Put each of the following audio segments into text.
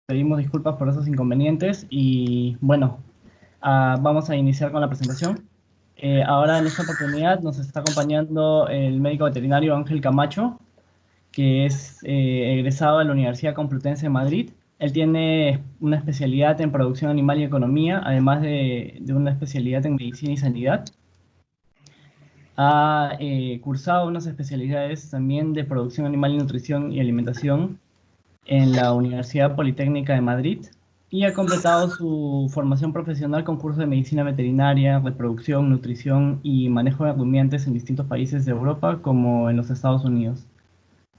pedimos disculpas por esos inconvenientes y bueno, vamos a iniciar con la presentación. Ahora en esta oportunidad nos está acompañando el médico veterinario Ángel Camacho, que es egresado de la Universidad Complutense de Madrid. Él tiene una especialidad en producción animal y economía, además de una especialidad en medicina y sanidad. Ha cursado unas especialidades también de producción animal y nutrición y alimentación en la Universidad Politécnica de Madrid y ha completado su formación profesional con cursos de medicina veterinaria, reproducción, nutrición y manejo de rumiantes en distintos países de Europa como en los Estados Unidos.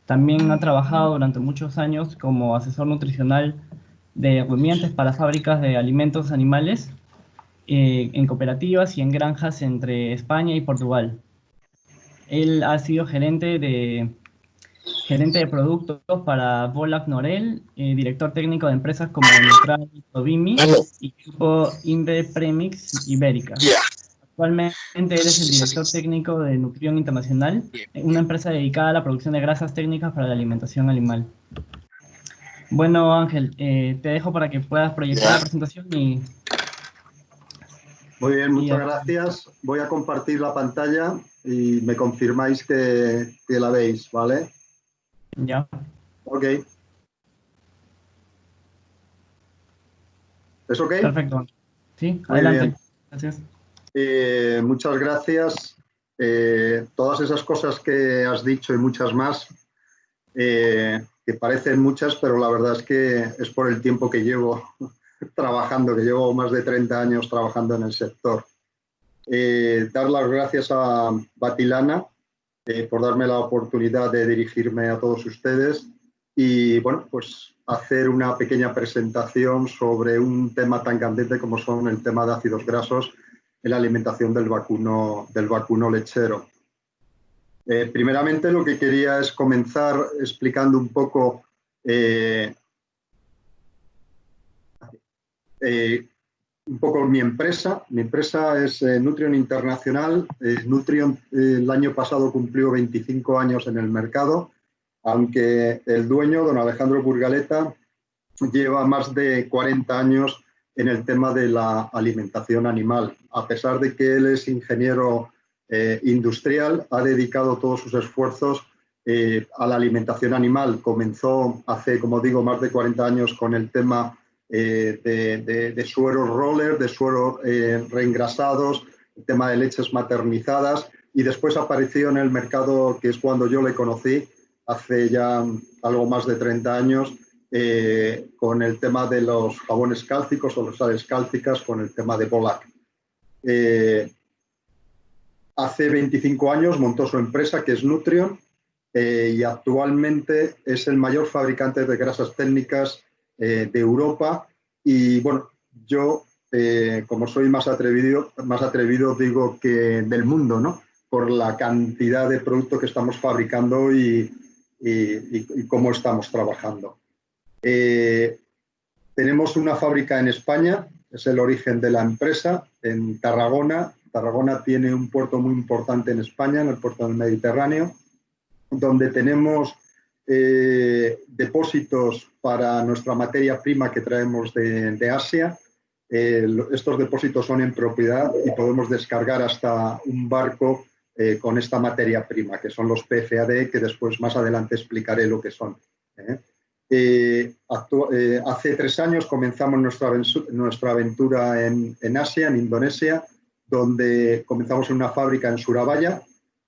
También ha trabajado durante muchos años como asesor nutricional de rumiantes para fábricas de alimentos animales en cooperativas y en granjas entre España y Portugal. Él ha sido gerente de productos para Volac Norel, director técnico de empresas como Neutral y Tobimi y Grupo Inve Premix Ibérica. Actualmente él es el director técnico de Nutrión Internacional, una empresa dedicada a la producción de grasas técnicas para la alimentación animal. Bueno, Ángel, te dejo para que puedas proyectar la presentación y... Muy bien, muchas gracias. Voy a compartir la pantalla y me confirmáis que la veis, ¿vale? Ya. Ok. ¿Es ok? Perfecto. Sí, muy adelante. Bien. Gracias. Muchas gracias. Todas esas cosas que has dicho y muchas más, que parecen muchas, pero la verdad es que es por el tiempo que llevo trabajando, que llevo más de 30 años trabajando en el sector. Dar las gracias a Batilana por darme la oportunidad de dirigirme a todos ustedes y, bueno, pues hacer una pequeña presentación sobre un tema tan candente como son el tema de ácidos grasos en la alimentación del vacuno lechero. Primeramente, lo que quería es comenzar explicando un poco mi empresa. Mi empresa es Nutrion Internacional. Nutrion el año pasado cumplió 25 años en el mercado, aunque el dueño, don Alejandro Burgaleta, lleva más de 40 años en el tema de la alimentación animal. A pesar de que él es ingeniero industrial, ha dedicado todos sus esfuerzos a la alimentación animal. Comenzó hace, como digo, más de 40 años con el tema de sueros roller, de sueros reengrasados, el tema de leches maternizadas, y después apareció en el mercado, que es cuando yo le conocí, hace ya algo más de 30 años, con el tema de los jabones cálcicos o las sales cálcicas, con el tema de Volac. Hace 25 años montó su empresa, que es Nutrion, y actualmente es el mayor fabricante de grasas técnicas de Europa. Y bueno, yo, como soy más atrevido, digo que del mundo, ¿no? Por la cantidad de producto que estamos fabricando y cómo estamos trabajando. Tenemos una fábrica en España, es el origen de la empresa, en Tarragona. Tarragona tiene un puerto muy importante en España, en el puerto del Mediterráneo, donde tenemos depósitos para nuestra materia prima que traemos de Asia. Estos depósitos son en propiedad y podemos descargar hasta un barco con esta materia prima, que son los PFAD, que después más adelante explicaré lo que son. Hace 3 años comenzamos nuestra aventura en Asia, en Indonesia, donde comenzamos en una fábrica en Surabaya,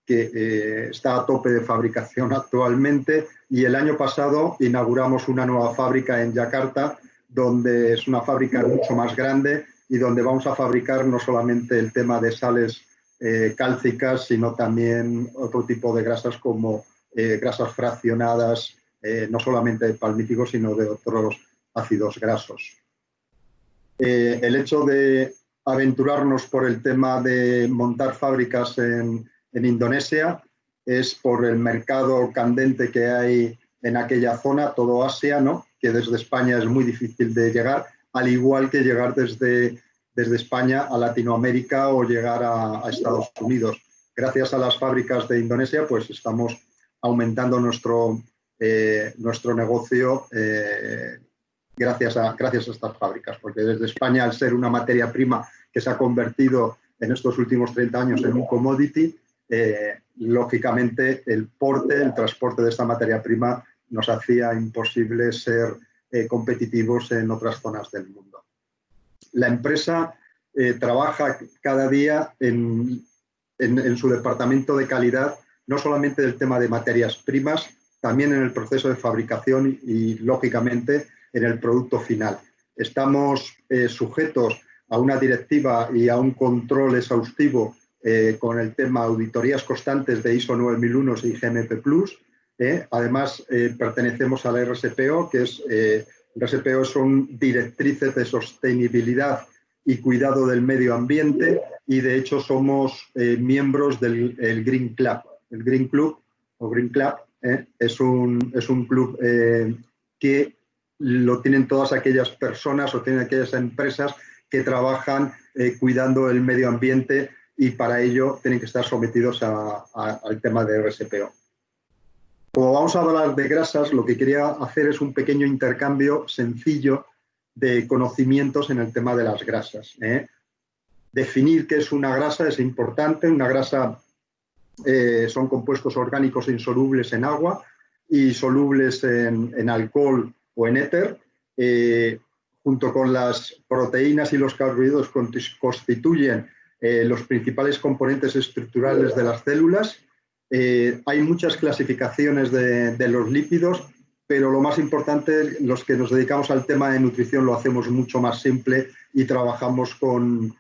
que está a tope de fabricación actualmente, y el año pasado inauguramos una nueva fábrica en Yakarta, donde es una fábrica mucho más grande y donde vamos a fabricar no solamente el tema de sales cálcicas, sino también otro tipo de grasas como grasas fraccionadas, no solamente de palmíticos, sino de otros ácidos grasos. El hecho de aventurarnos por el tema de montar fábricas en Indonesia es por el mercado candente que hay en aquella zona, todo Asia, ¿no? Que desde España es muy difícil de llegar, al igual que llegar desde España a Latinoamérica o llegar a Estados Unidos. Gracias a las fábricas de Indonesia, pues estamos aumentando nuestro negocio gracias a estas fábricas, porque desde España, al ser una materia prima que se ha convertido en estos últimos 30 años en un commodity, lógicamente el transporte de esta materia prima nos hacía imposible ser competitivos en otras zonas del mundo. La empresa trabaja cada día en su departamento de calidad, no solamente del tema de materias primas, también en el proceso de fabricación y, lógicamente, en el producto final. Estamos sujetos a una directiva y a un control exhaustivo con el tema auditorías constantes de ISO 9001 y GMP+. Además, pertenecemos a la RSPO, que es, RSPO son directrices de sostenibilidad y cuidado del medio ambiente, y de hecho somos miembros del Green Club. El Green Club, o Green Club, es un club que lo tienen todas aquellas personas o tienen aquellas empresas que trabajan cuidando el medio ambiente, y para ello tienen que estar sometidos al tema de RSPO. Como vamos a hablar de grasas, lo que quería hacer es un pequeño intercambio sencillo de conocimientos en el tema de las grasas. Definir qué es una grasa es importante. Una grasa son compuestos orgánicos insolubles en agua y solubles en alcohol o en éter. Junto con las proteínas y los carbohidratos constituyen los principales componentes estructurales de las células. Hay muchas clasificaciones de los lípidos, pero lo más importante, los que nos dedicamos al tema de nutrición lo hacemos mucho más simple y trabajamos con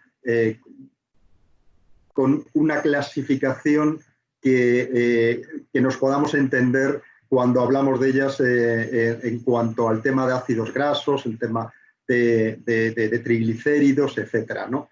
una clasificación que nos podamos entender cuando hablamos de ellas en cuanto al tema de ácidos grasos, el tema de triglicéridos, etcétera, ¿no?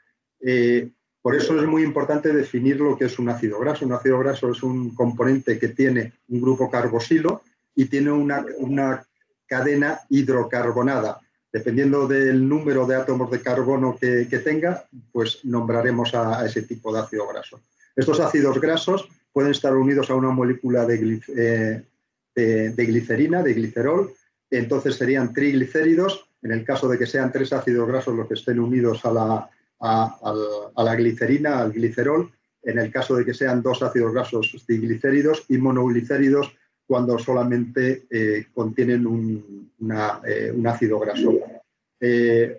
Por eso es muy importante definir lo que es un ácido graso. Un ácido graso es un componente que tiene un grupo carboxilo y tiene una cadena hidrocarbonada. Dependiendo del número de átomos de carbono que tenga, pues nombraremos a ese tipo de ácido graso. Estos ácidos grasos pueden estar unidos a una molécula de glicerina, de glicerol, entonces serían triglicéridos. En el caso de que sean 3 ácidos grasos los que estén unidos a la glicerina, al glicerol, en el caso de que sean 2 ácidos grasos diglicéridos, y monoglicéridos cuando solamente contienen un ácido graso.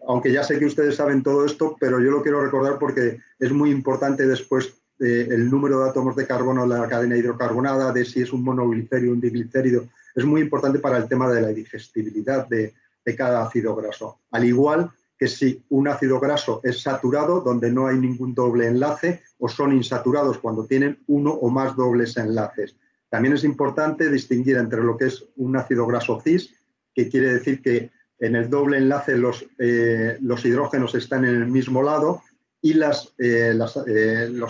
Aunque ya sé que ustedes saben todo esto, pero yo lo quiero recordar porque es muy importante después el número de átomos de carbono en la cadena hidrocarbonada, de si es un monoglicérido o un diglicérido, es muy importante para el tema de la digestibilidad de cada ácido graso. Al igual que si un ácido graso es saturado, donde no hay ningún doble enlace, o son insaturados cuando tienen uno o más dobles enlaces. También es importante distinguir entre lo que es un ácido graso cis, que quiere decir que en el doble enlace los hidrógenos están en el mismo lado, y los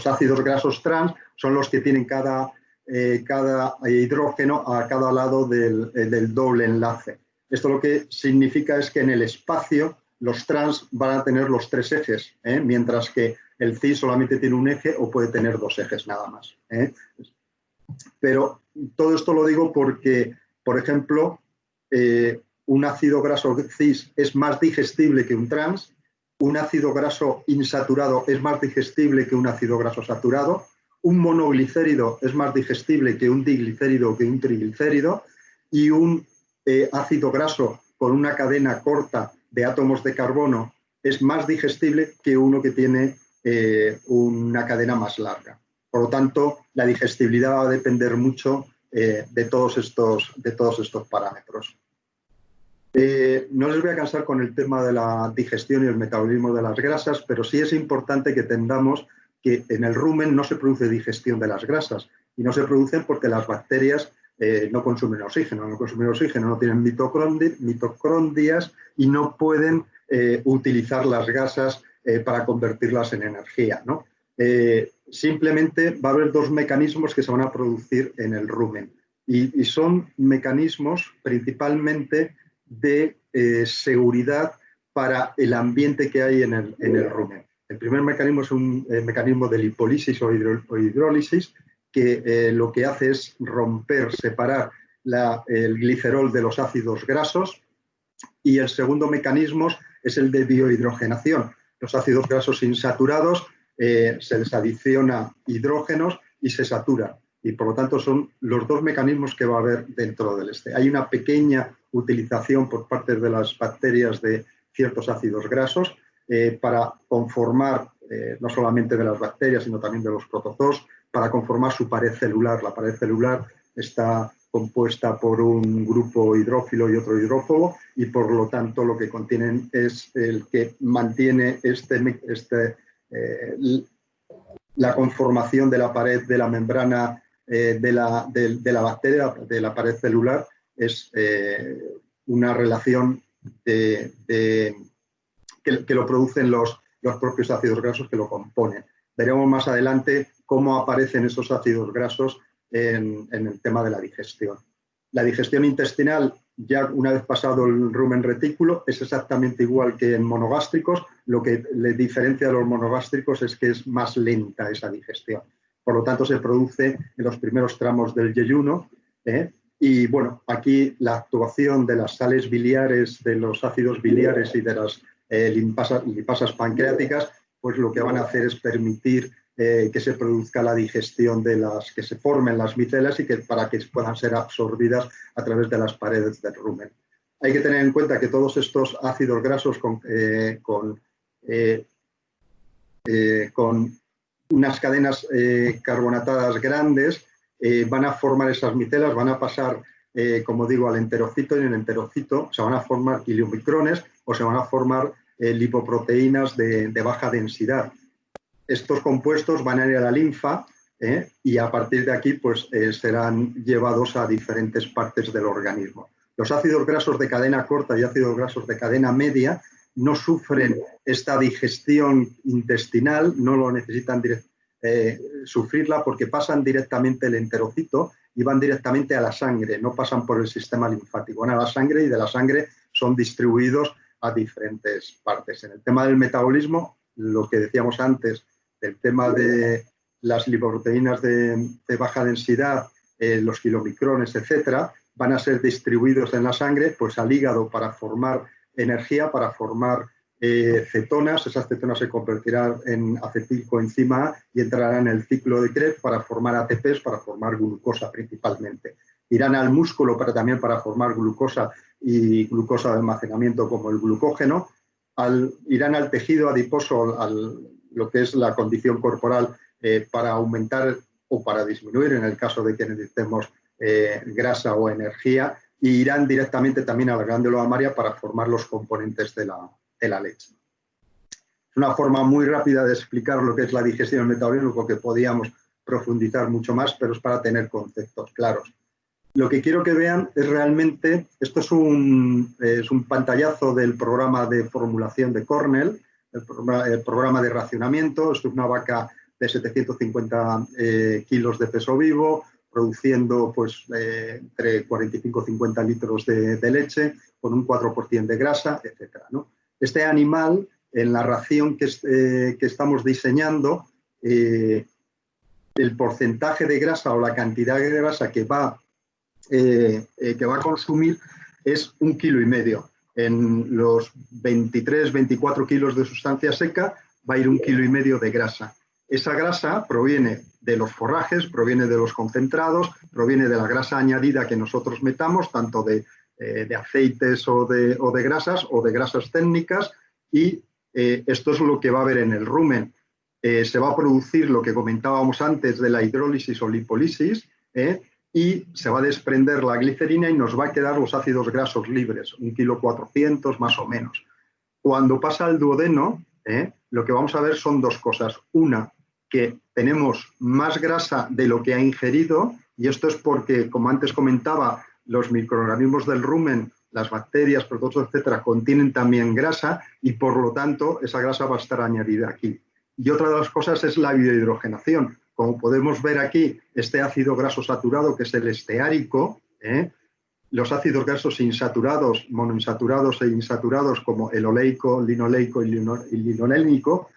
ácidos grasos trans son los que tienen cada hidrógeno a cada lado del doble enlace. Esto lo que significa es que en el espacio los trans van a tener los 3 ejes, mientras que el cis solamente tiene un eje o puede tener 2 ejes nada más. Pero todo esto lo digo porque, por ejemplo, un ácido graso cis es más digestible que un trans, un ácido graso insaturado es más digestible que un ácido graso saturado, un monoglicérido es más digestible que un diglicérido o que un triglicérido, y un ácido graso con una cadena corta de átomos de carbono es más digestible que uno que tiene una cadena más larga. Por lo tanto, la digestibilidad va a depender mucho de todos estos parámetros. No les voy a cansar con el tema de la digestión y el metabolismo de las grasas, pero sí es importante que entendamos que en el rumen no se produce digestión de las grasas, y no se producen porque las bacterias no consumen oxígeno, no tienen mitocondrias y no pueden utilizar las grasas para convertirlas en energía, ¿no? Simplemente va a haber 2 mecanismos que se van a producir en el rumen, y son mecanismos principalmente de seguridad para el ambiente que hay en el rumen. El primer mecanismo es un mecanismo de lipólisis o hidrólisis, que lo que hace es separar el glicerol de los ácidos grasos, Y el segundo mecanismo es el de biohidrogenación. Los ácidos grasos insaturados se les adiciona hidrógenos y se saturan. Y por lo tanto son los dos mecanismos que va a haber dentro del este. Hay una pequeña utilización por parte de las bacterias de ciertos ácidos grasos para conformar, no solamente de las bacterias, sino también de los protozoos, para conformar su pared celular. La pared celular está compuesta por un grupo hidrófilo y otro hidrófobo, y por lo tanto lo que contienen es el que mantiene la conformación de la pared de la membrana de la bacteria, de la pared celular, es una relación que lo producen los propios ácidos grasos que lo componen. Veremos más adelante cómo aparecen esos ácidos grasos en el tema de la digestión. La digestión intestinal, ya una vez pasado el rumen retículo, es exactamente igual que en monogástricos. Lo que le diferencia a los monogástricos es que es más lenta esa digestión. Por lo tanto, se produce en los primeros tramos del yeyuno. Y bueno, aquí la actuación de las sales biliares, de los ácidos biliares y de las lipasas pancreáticas, pues lo que van a hacer es permitir que se produzca la digestión que se formen las micelas y para que puedan ser absorbidas a través de las paredes del rumen. Hay que tener en cuenta que todos estos ácidos grasos con unas cadenas carbonatadas grandes van a formar esas micelas, van a pasar, como digo, al enterocito, y en el enterocito se van a formar iliomicrones o se van a formar lipoproteínas de baja densidad. Estos compuestos van a ir a la linfa y a partir de aquí pues, serán llevados a diferentes partes del organismo. Los ácidos grasos de cadena corta y ácidos grasos de cadena media no sufren esta digestión intestinal, no lo necesitan sufrirla porque pasan directamente el enterocito y van directamente a la sangre, no pasan por el sistema linfático, van a la sangre y de la sangre son distribuidos a diferentes partes. En el tema del metabolismo, lo que decíamos antes, el tema de las lipoproteínas de baja densidad, los kilomicrones, etcétera, van a ser distribuidos en la sangre pues, al hígado para formar energía, para formar cetonas. Esas cetonas se convertirán en acetilcoenzima A y entrarán en el ciclo de Krebs para formar ATPs, para formar glucosa principalmente. Irán al músculo también para formar glucosa y glucosa de almacenamiento como el glucógeno. Irán al tejido adiposo, lo que es la condición corporal, para aumentar o para disminuir en el caso de que necesitemos grasa o energía, y irán directamente también a la glándula mamaria para formar los componentes de la leche. Es una forma muy rápida de explicar lo que es la digestión y el metabolismo, porque podíamos profundizar mucho más, pero es para tener conceptos claros. Lo que quiero que vean es realmente, esto es un pantallazo del programa de formulación de Cornell, el programa de racionamiento. Esto es una vaca de 750 kilos de peso vivo, produciendo pues, entre 45 y 50 litros de leche, con un 4% de grasa, etc., ¿no? Este animal, en la ración que estamos diseñando, el porcentaje de grasa o la cantidad de grasa que va a consumir es 1,5 kilos. En los 23, 24 kilos de sustancia seca va a ir 1,5 kilos de grasa. Esa grasa proviene de los forrajes, proviene de los concentrados, proviene de la grasa añadida que nosotros metamos, tanto de aceites o de grasas o de grasas técnicas, y esto es lo que va a haber en el rumen. Se va a producir lo que comentábamos antes de la hidrólisis o lipólisis, y se va a desprender la glicerina y nos va a quedar los ácidos grasos libres, 1,4 kilos más o menos. Cuando pasa al duodeno, lo que vamos a ver son dos cosas. Una, que tenemos más grasa de lo que ha ingerido, y esto es porque, como antes comentaba, los microorganismos del rumen, las bacterias, protozoos, etcétera, contienen también grasa y por lo tanto esa grasa va a estar añadida aquí. Y otra de las cosas es la biohidrogenación. Como podemos ver aquí, este ácido graso saturado, que es el esteárico, los ácidos grasos insaturados, monoinsaturados e insaturados, como el oleico, linoleico y linolénico,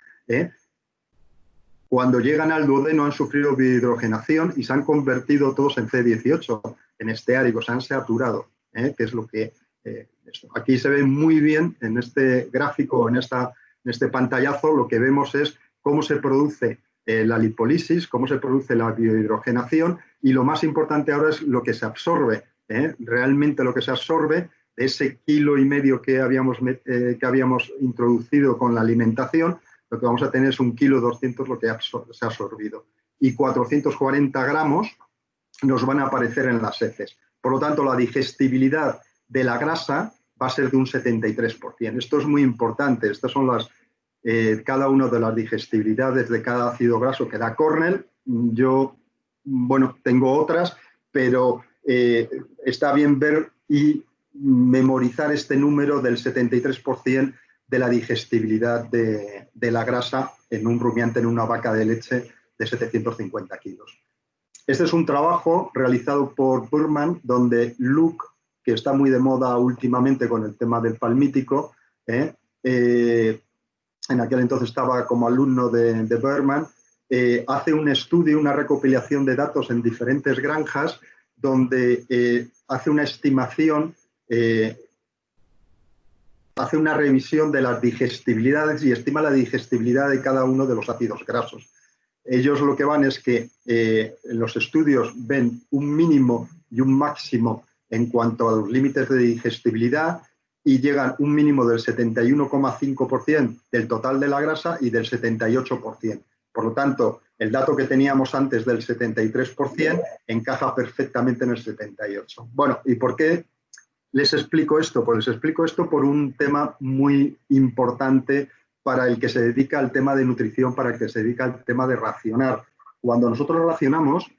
cuando llegan al duodeno han sufrido biohidrogenación y se han convertido todos en C18, en esteáricos, se han saturado, que es lo que esto. Aquí se ve muy bien en este gráfico, en este pantallazo, lo que vemos es cómo se produce la lipólisis, cómo se produce la biohidrogenación, y lo más importante ahora es lo que se absorbe, realmente lo que se absorbe de ese 1,5 kg que habíamos introducido con la alimentación. Lo que vamos a tener es 1,2 kg lo que se ha absorbido, y 440 gramos nos van a aparecer en las heces. Por lo tanto, la digestibilidad de la grasa va a ser de un 73%. Esto es muy importante. Estas son cada una de las digestibilidades de cada ácido graso que da Cornell. Yo, bueno, tengo otras, pero está bien ver y memorizar este número del 73% de la digestibilidad de la grasa en un rumiante, en una vaca de leche de 750 kilos. Este es un trabajo realizado por Burman, donde Luke, que está muy de moda últimamente con el tema del palmítico, en aquel entonces estaba como alumno de Burman, hace un estudio, una recopilación de datos en diferentes granjas, donde hace una estimación, hace una revisión de las digestibilidades y estima la digestibilidad de cada uno de los ácidos grasos. Ellos lo que van es que en los estudios ven un mínimo y un máximo en cuanto a los límites de digestibilidad, y llegan un mínimo del 71,5% del total de la grasa y del 78%. Por lo tanto, el dato que teníamos antes del 73% encaja perfectamente en el 78%. Bueno, ¿y por qué les explico esto? Pues les explico esto por un tema muy importante para el que se dedica al tema de nutrición, para el que se dedica al tema de racionar. Cuando nosotros racionamos,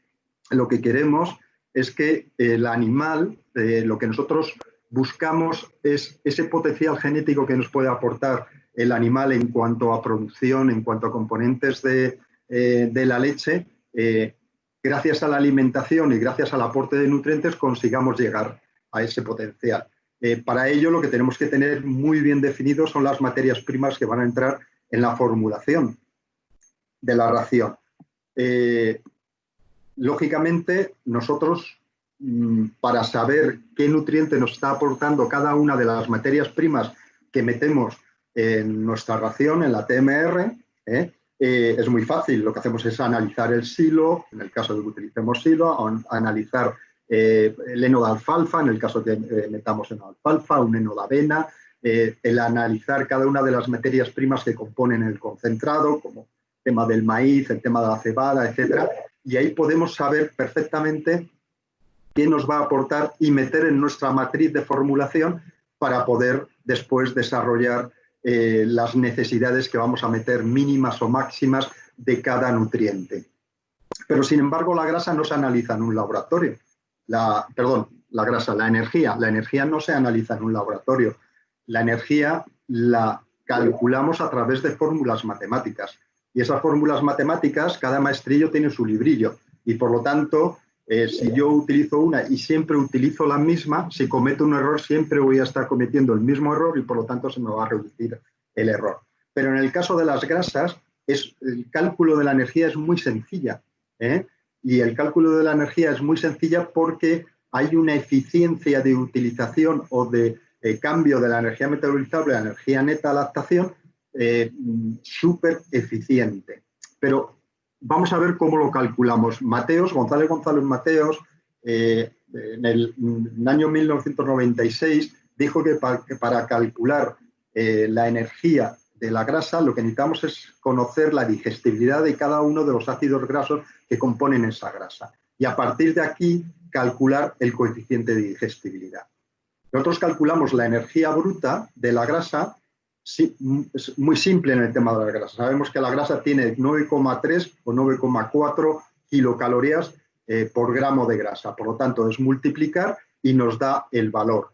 lo que queremos es que el animal, lo que nosotros buscamos es ese potencial genético que nos puede aportar el animal en cuanto a producción, en cuanto a componentes de la leche. Gracias a la alimentación y gracias al aporte de nutrientes consigamos llegar a ese potencial. Para ello, lo que tenemos que tener muy bien definido son las materias primas que van a entrar en la formulación de la ración. Lógicamente, nosotros, para saber qué nutriente nos está aportando cada una de las materias primas que metemos en nuestra ración, en la TMR, es muy fácil. Lo que hacemos es analizar el silo, en el caso de que utilicemos silo, analizar el heno de alfalfa, en el caso que metamos heno de alfalfa, un heno de avena, el analizar cada una de las materias primas que componen el concentrado, como el tema del maíz, el tema de la cebada, etcétera, y ahí podemos saber perfectamente qué nos va a aportar y meter en nuestra matriz de formulación para poder después desarrollar las necesidades que vamos a meter mínimas o máximas de cada nutriente. Pero, sin embargo, la grasa no se analiza en un laboratorio. La energía no se analiza en un laboratorio. La energía la calculamos a través de fórmulas matemáticas. Y esas fórmulas matemáticas, cada maestrillo tiene su librillo. Y, por lo tanto, si yo utilizo una y siempre utilizo la misma, si cometo un error siempre voy a estar cometiendo el mismo error y, por lo tanto, se me va a reducir el error. Pero en el caso de las grasas, el cálculo de la energía es muy sencilla, y el cálculo de la energía es muy sencilla porque hay una eficiencia de utilización o de cambio de la energía metabolizable a la energía neta de adaptación súper eficiente. Pero vamos a ver cómo lo calculamos. González Mateos, en el año 1996, dijo que para calcular la energía de la grasa, lo que necesitamos es conocer la digestibilidad de cada uno de los ácidos grasos que componen esa grasa. Y a partir de aquí, calcular el coeficiente de digestibilidad. Nosotros calculamos la energía bruta de la grasa. Sí, es muy simple en el tema de la grasa. Sabemos que la grasa tiene 9,3 o 9,4 kilocalorías por gramo de grasa. Por lo tanto, es multiplicar y nos da el valor.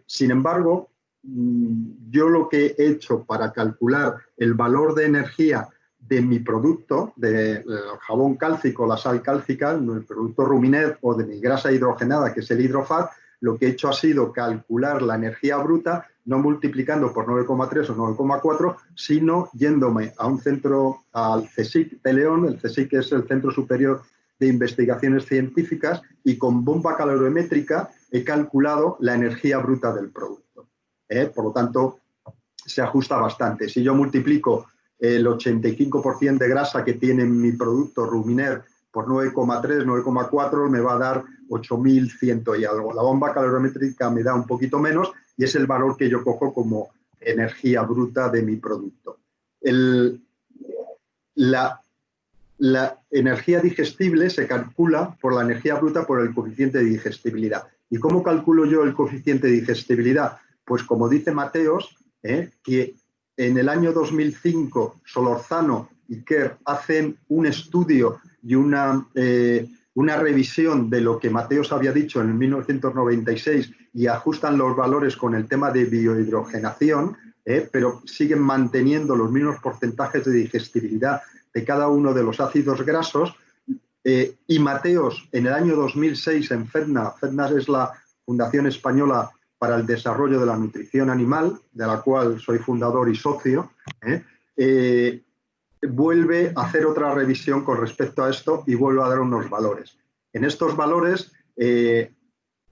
Sin embargo, yo lo que he hecho para calcular el valor de energía de mi producto, del jabón cálcico, la sal cálcica, el producto Ruminet, o de mi grasa hidrogenada, que es el Hydrofat, lo que he hecho ha sido calcular la energía bruta, no multiplicando por 9,3 o 9,4, sino yéndome a un centro, al CSIC de León. El CSIC es el Centro Superior de Investigaciones Científicas, y con bomba calorimétrica he calculado la energía bruta del producto. Por lo tanto, se ajusta bastante. Si yo multiplico el 85% de grasa que tiene mi producto Ruminer por 9,3, 9,4, me va a dar 8.100 y algo. La bomba calorimétrica me da un poquito menos y es el valor que yo cojo como energía bruta de mi producto. La energía digestible se calcula por la energía bruta por el coeficiente de digestibilidad. ¿Y cómo calculo yo el coeficiente de digestibilidad? Pues como dice Mateos, que en el año 2005 Solorzano y Kerr hacen un estudio y una revisión de lo que Mateos había dicho en 1996 y ajustan los valores con el tema de biohidrogenación, pero siguen manteniendo los mismos porcentajes de digestibilidad de cada uno de los ácidos grasos. Y Mateos, en el año 2006 en FEDNA, FEDNA es la Fundación Española para el Desarrollo de la Nutrición Animal, de la cual soy fundador y socio, vuelve a hacer otra revisión con respecto a esto y vuelve a dar unos valores. En estos valores,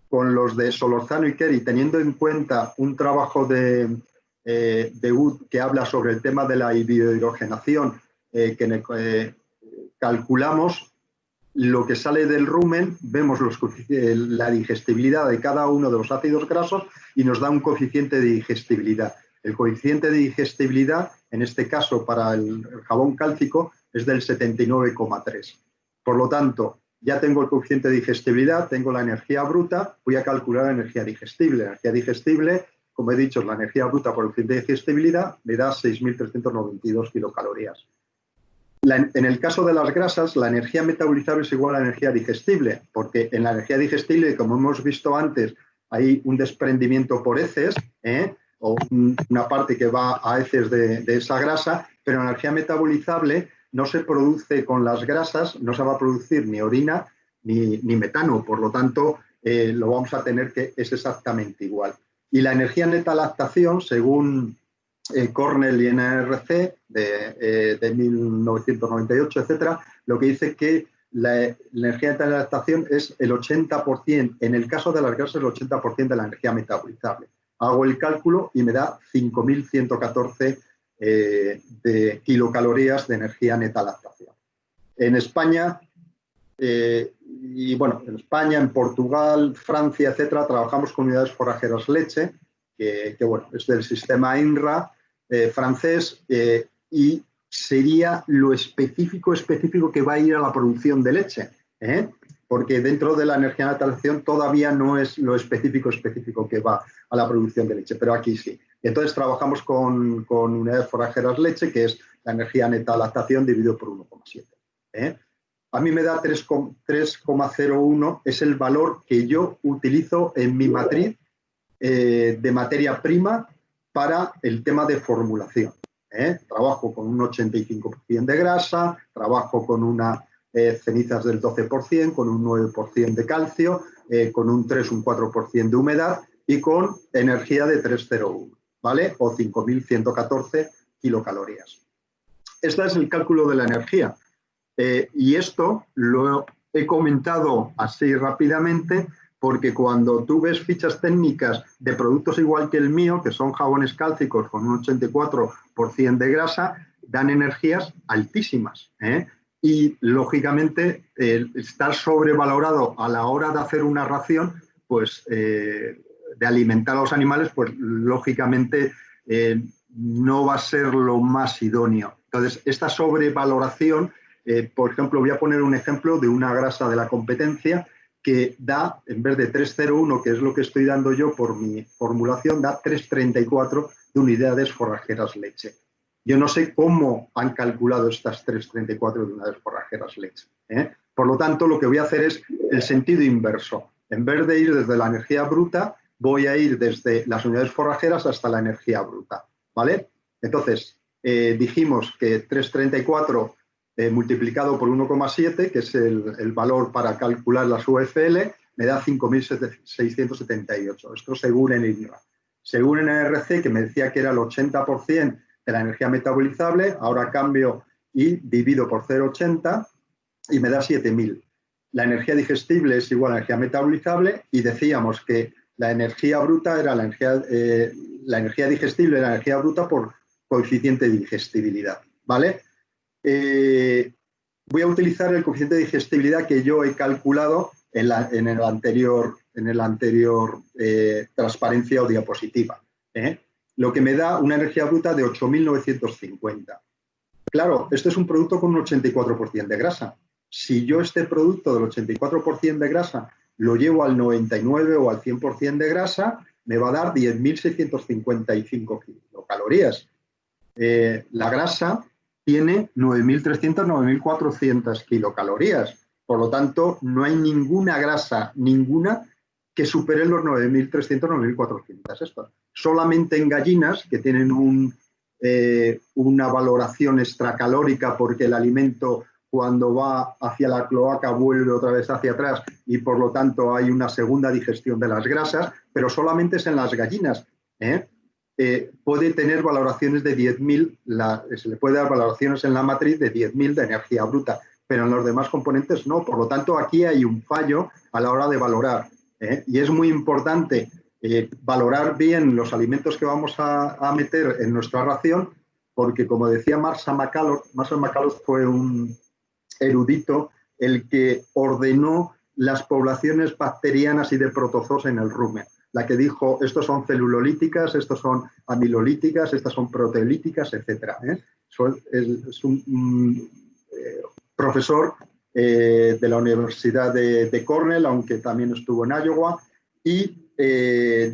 con los de Solorzano y Kerr, teniendo en cuenta un trabajo de Wood que habla sobre el tema de la biohidrogenación, calculamos lo que sale del rumen, vemos la digestibilidad de cada uno de los ácidos grasos y nos da un coeficiente de digestibilidad. El coeficiente de digestibilidad, en este caso para el jabón cálcico, es del 79,3. Por lo tanto, ya tengo el coeficiente de digestibilidad, tengo la energía bruta, voy a calcular la energía digestible. La energía digestible, como he dicho, la energía bruta por el coeficiente de digestibilidad me da 6.392 kilocalorías. En el caso de las grasas, la energía metabolizable es igual a la energía digestible, porque en la energía digestible, como hemos visto antes, hay un desprendimiento por heces, o una parte que va a heces de esa grasa, pero la energía metabolizable no se produce con las grasas, no se va a producir ni orina ni metano, por lo tanto, lo vamos a tener que es exactamente igual. Y la energía neta lactación, según Cornell y NRC de 1998, etcétera, lo que dice que la energía de lactación es el 80%, en el caso de las grasas, el 80% de la energía metabolizable. Hago el cálculo y me da 5.114 de kilocalorías de energía neta lactación. En España, y bueno, en España, en Portugal, Francia, etcétera, trabajamos con unidades forrajeras leche, que bueno, es del sistema INRA, francés, y sería lo específico que va a ir a la producción de leche, porque dentro de la energía de lactación todavía no es lo específico que va a la producción de leche, pero aquí sí. Entonces trabajamos con unidades forrajeras leche, que es la energía neta de lactación dividido por 1,7. A mí me da 3,01, es el valor que yo utilizo en mi matriz de materia prima para el tema de formulación. Trabajo con un 85% de grasa, trabajo con unas cenizas del 12%, con un 9% de calcio, con un 3, un 4% de humedad y con energía de 3,01, ¿vale? O 5.114 kilocalorías. Este es el cálculo de la energía. Y esto lo he comentado así rápidamente porque cuando tú ves fichas técnicas de productos igual que el mío, que son jabones cálcicos con un 84% de grasa, dan energías altísimas. Y, lógicamente, estar sobrevalorado a la hora de hacer una ración, pues, de alimentar a los animales, pues, lógicamente, no va a ser lo más idóneo. Entonces, esta sobrevaloración, por ejemplo, voy a poner un ejemplo de una grasa de la competencia que da, en vez de 3,01, que es lo que estoy dando yo por mi formulación, da 3,34 de unidades forrajeras leche. Yo no sé cómo han calculado estas 3,34 de unidades forrajeras leche. Por lo tanto, lo que voy a hacer es el sentido inverso. En vez de ir desde la energía bruta, voy a ir desde las unidades forrajeras hasta la energía bruta, ¿vale? Entonces, dijimos que 3,34 multiplicado por 1,7, que es el valor para calcular las UFL, me da 5.678. Esto según el INRA. Según el NRC, que me decía que era el 80% de la energía metabolizable, ahora cambio y divido por 0,80 y me da 7.000. la energía digestible es igual a energía metabolizable y decíamos que la energía bruta era la energía digestible era la energía bruta por coeficiente de digestibilidad, ¿vale? Voy a utilizar el coeficiente de digestibilidad que yo he calculado en el anterior transparencia o diapositiva, ¿eh? Lo que me da una energía bruta de 8.950. Claro, esto es un producto con un 84% de grasa. Si yo este producto del 84% de grasa lo llevo al 99 o al 100% de grasa, me va a dar 10.655 kilocalorías. La grasa tiene 9.300, 9.400 kilocalorías. Por lo tanto, no hay ninguna grasa, ninguna, que supere los 9.300, 9.400 estos. Solamente en gallinas, que tienen una valoración extracalórica porque el alimento cuando va hacia la cloaca vuelve otra vez hacia atrás y por lo tanto hay una segunda digestión de las grasas, pero solamente es en las gallinas. Puede tener valoraciones de 10.000, se le puede dar valoraciones en la matriz de 10.000 de energía bruta, pero en los demás componentes no. Por lo tanto, aquí hay un fallo a la hora de valorar. Y es muy importante valorar bien los alimentos que vamos a meter en nuestra ración, porque como decía Marshall McLuhan fue un erudito el que ordenó las poblaciones bacterianas y de protozoos en el rumen. La que dijo, estos son celulolíticas, estos son amilolíticas, estas son proteolíticas, etc. Es un profesor de la Universidad de Cornell, aunque también estuvo en Iowa, y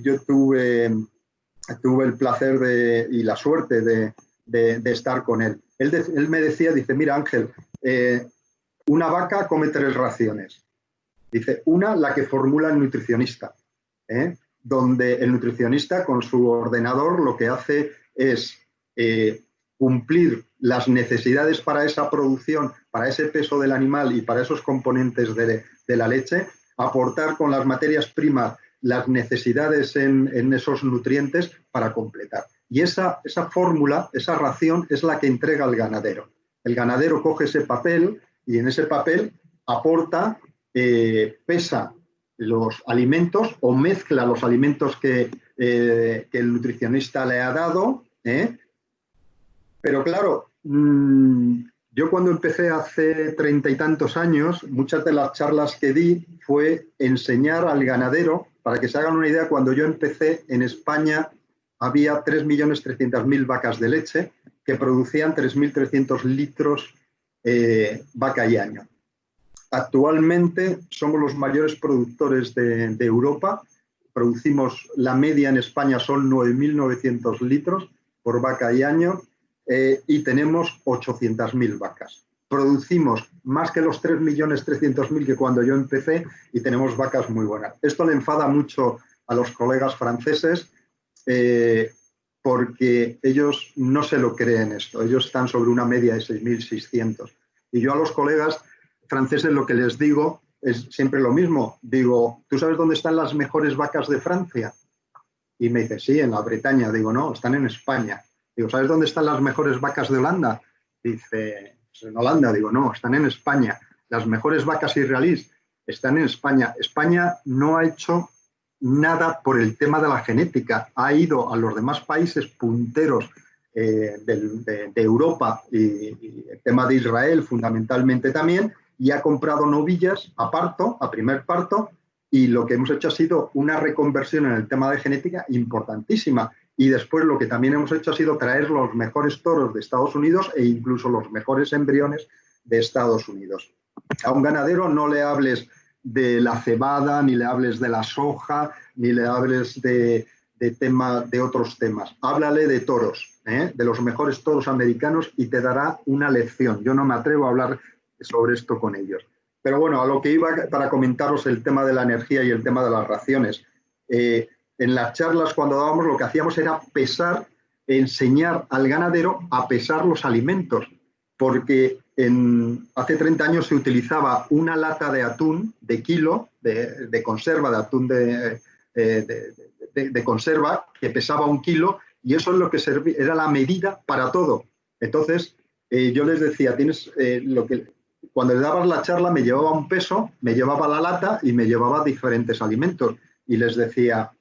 yo tuve el placer y la suerte de estar con él. Él me decía, dice, mira Ángel, una vaca come 3 raciones. Dice, una, la que formula el nutricionista, donde el nutricionista con su ordenador lo que hace es cumplir las necesidades para esa producción, para ese peso del animal y para esos componentes de la leche, aportar con las materias primas las necesidades en esos nutrientes para completar. Y esa fórmula, esa ración es la que entrega el ganadero. El ganadero coge ese papel y en ese papel aporta, pesa los alimentos o mezcla los alimentos que el nutricionista le ha dado, pero claro, yo cuando empecé hace 30 y tantos años, muchas de las charlas que di fue enseñar al ganadero, para que se hagan una idea, cuando yo empecé en España había 3.300.000 vacas de leche que producían 3.300 litros vaca y año. Actualmente somos los mayores productores de Europa. Producimos, la media en España son 9.900 litros por vaca y año y tenemos 800.000 vacas. Producimos más que los 3.300.000 que cuando yo empecé y tenemos vacas muy buenas. Esto le enfada mucho a los colegas franceses porque ellos no se lo creen esto. Ellos están sobre una media de 6.600. Y yo a los colegas franceses lo que les digo es siempre lo mismo. Digo, ¿tú sabes dónde están las mejores vacas de Francia? Y me dice, sí, en la Bretaña. Digo, no, están en España. Digo, ¿sabes dónde están las mejores vacas de Holanda? Dice, pues en Holanda. Digo, no, están en España. Las mejores vacas israelíes están en España. España no ha hecho nada por el tema de la genética. Ha ido a los demás países punteros de Europa y el tema de Israel fundamentalmente también, y ha comprado novillas a primer parto, y lo que hemos hecho ha sido una reconversión en el tema de genética importantísima. Y después lo que también hemos hecho ha sido traer los mejores toros de Estados Unidos e incluso los mejores embriones de Estados Unidos. A un ganadero no le hables de la cebada, ni le hables de la soja, ni le hables de otros temas. Háblale de toros, de los mejores toros americanos, y te dará una lección. Yo no me atrevo a hablar sobre esto con ellos. Pero bueno, a lo que iba para comentaros el tema de la energía y el tema de las raciones. En las charlas cuando dábamos lo que hacíamos era pesar, enseñar al ganadero a pesar los alimentos, porque hace 30 años se utilizaba una lata de atún de kilo, de conserva, de atún de conserva, que pesaba 1 kilo, y eso es lo que servía, era la medida para todo. Entonces, yo les decía, cuando le dabas la charla me llevaba un peso, me llevaba la lata y me llevaba diferentes alimentos. Y les decía,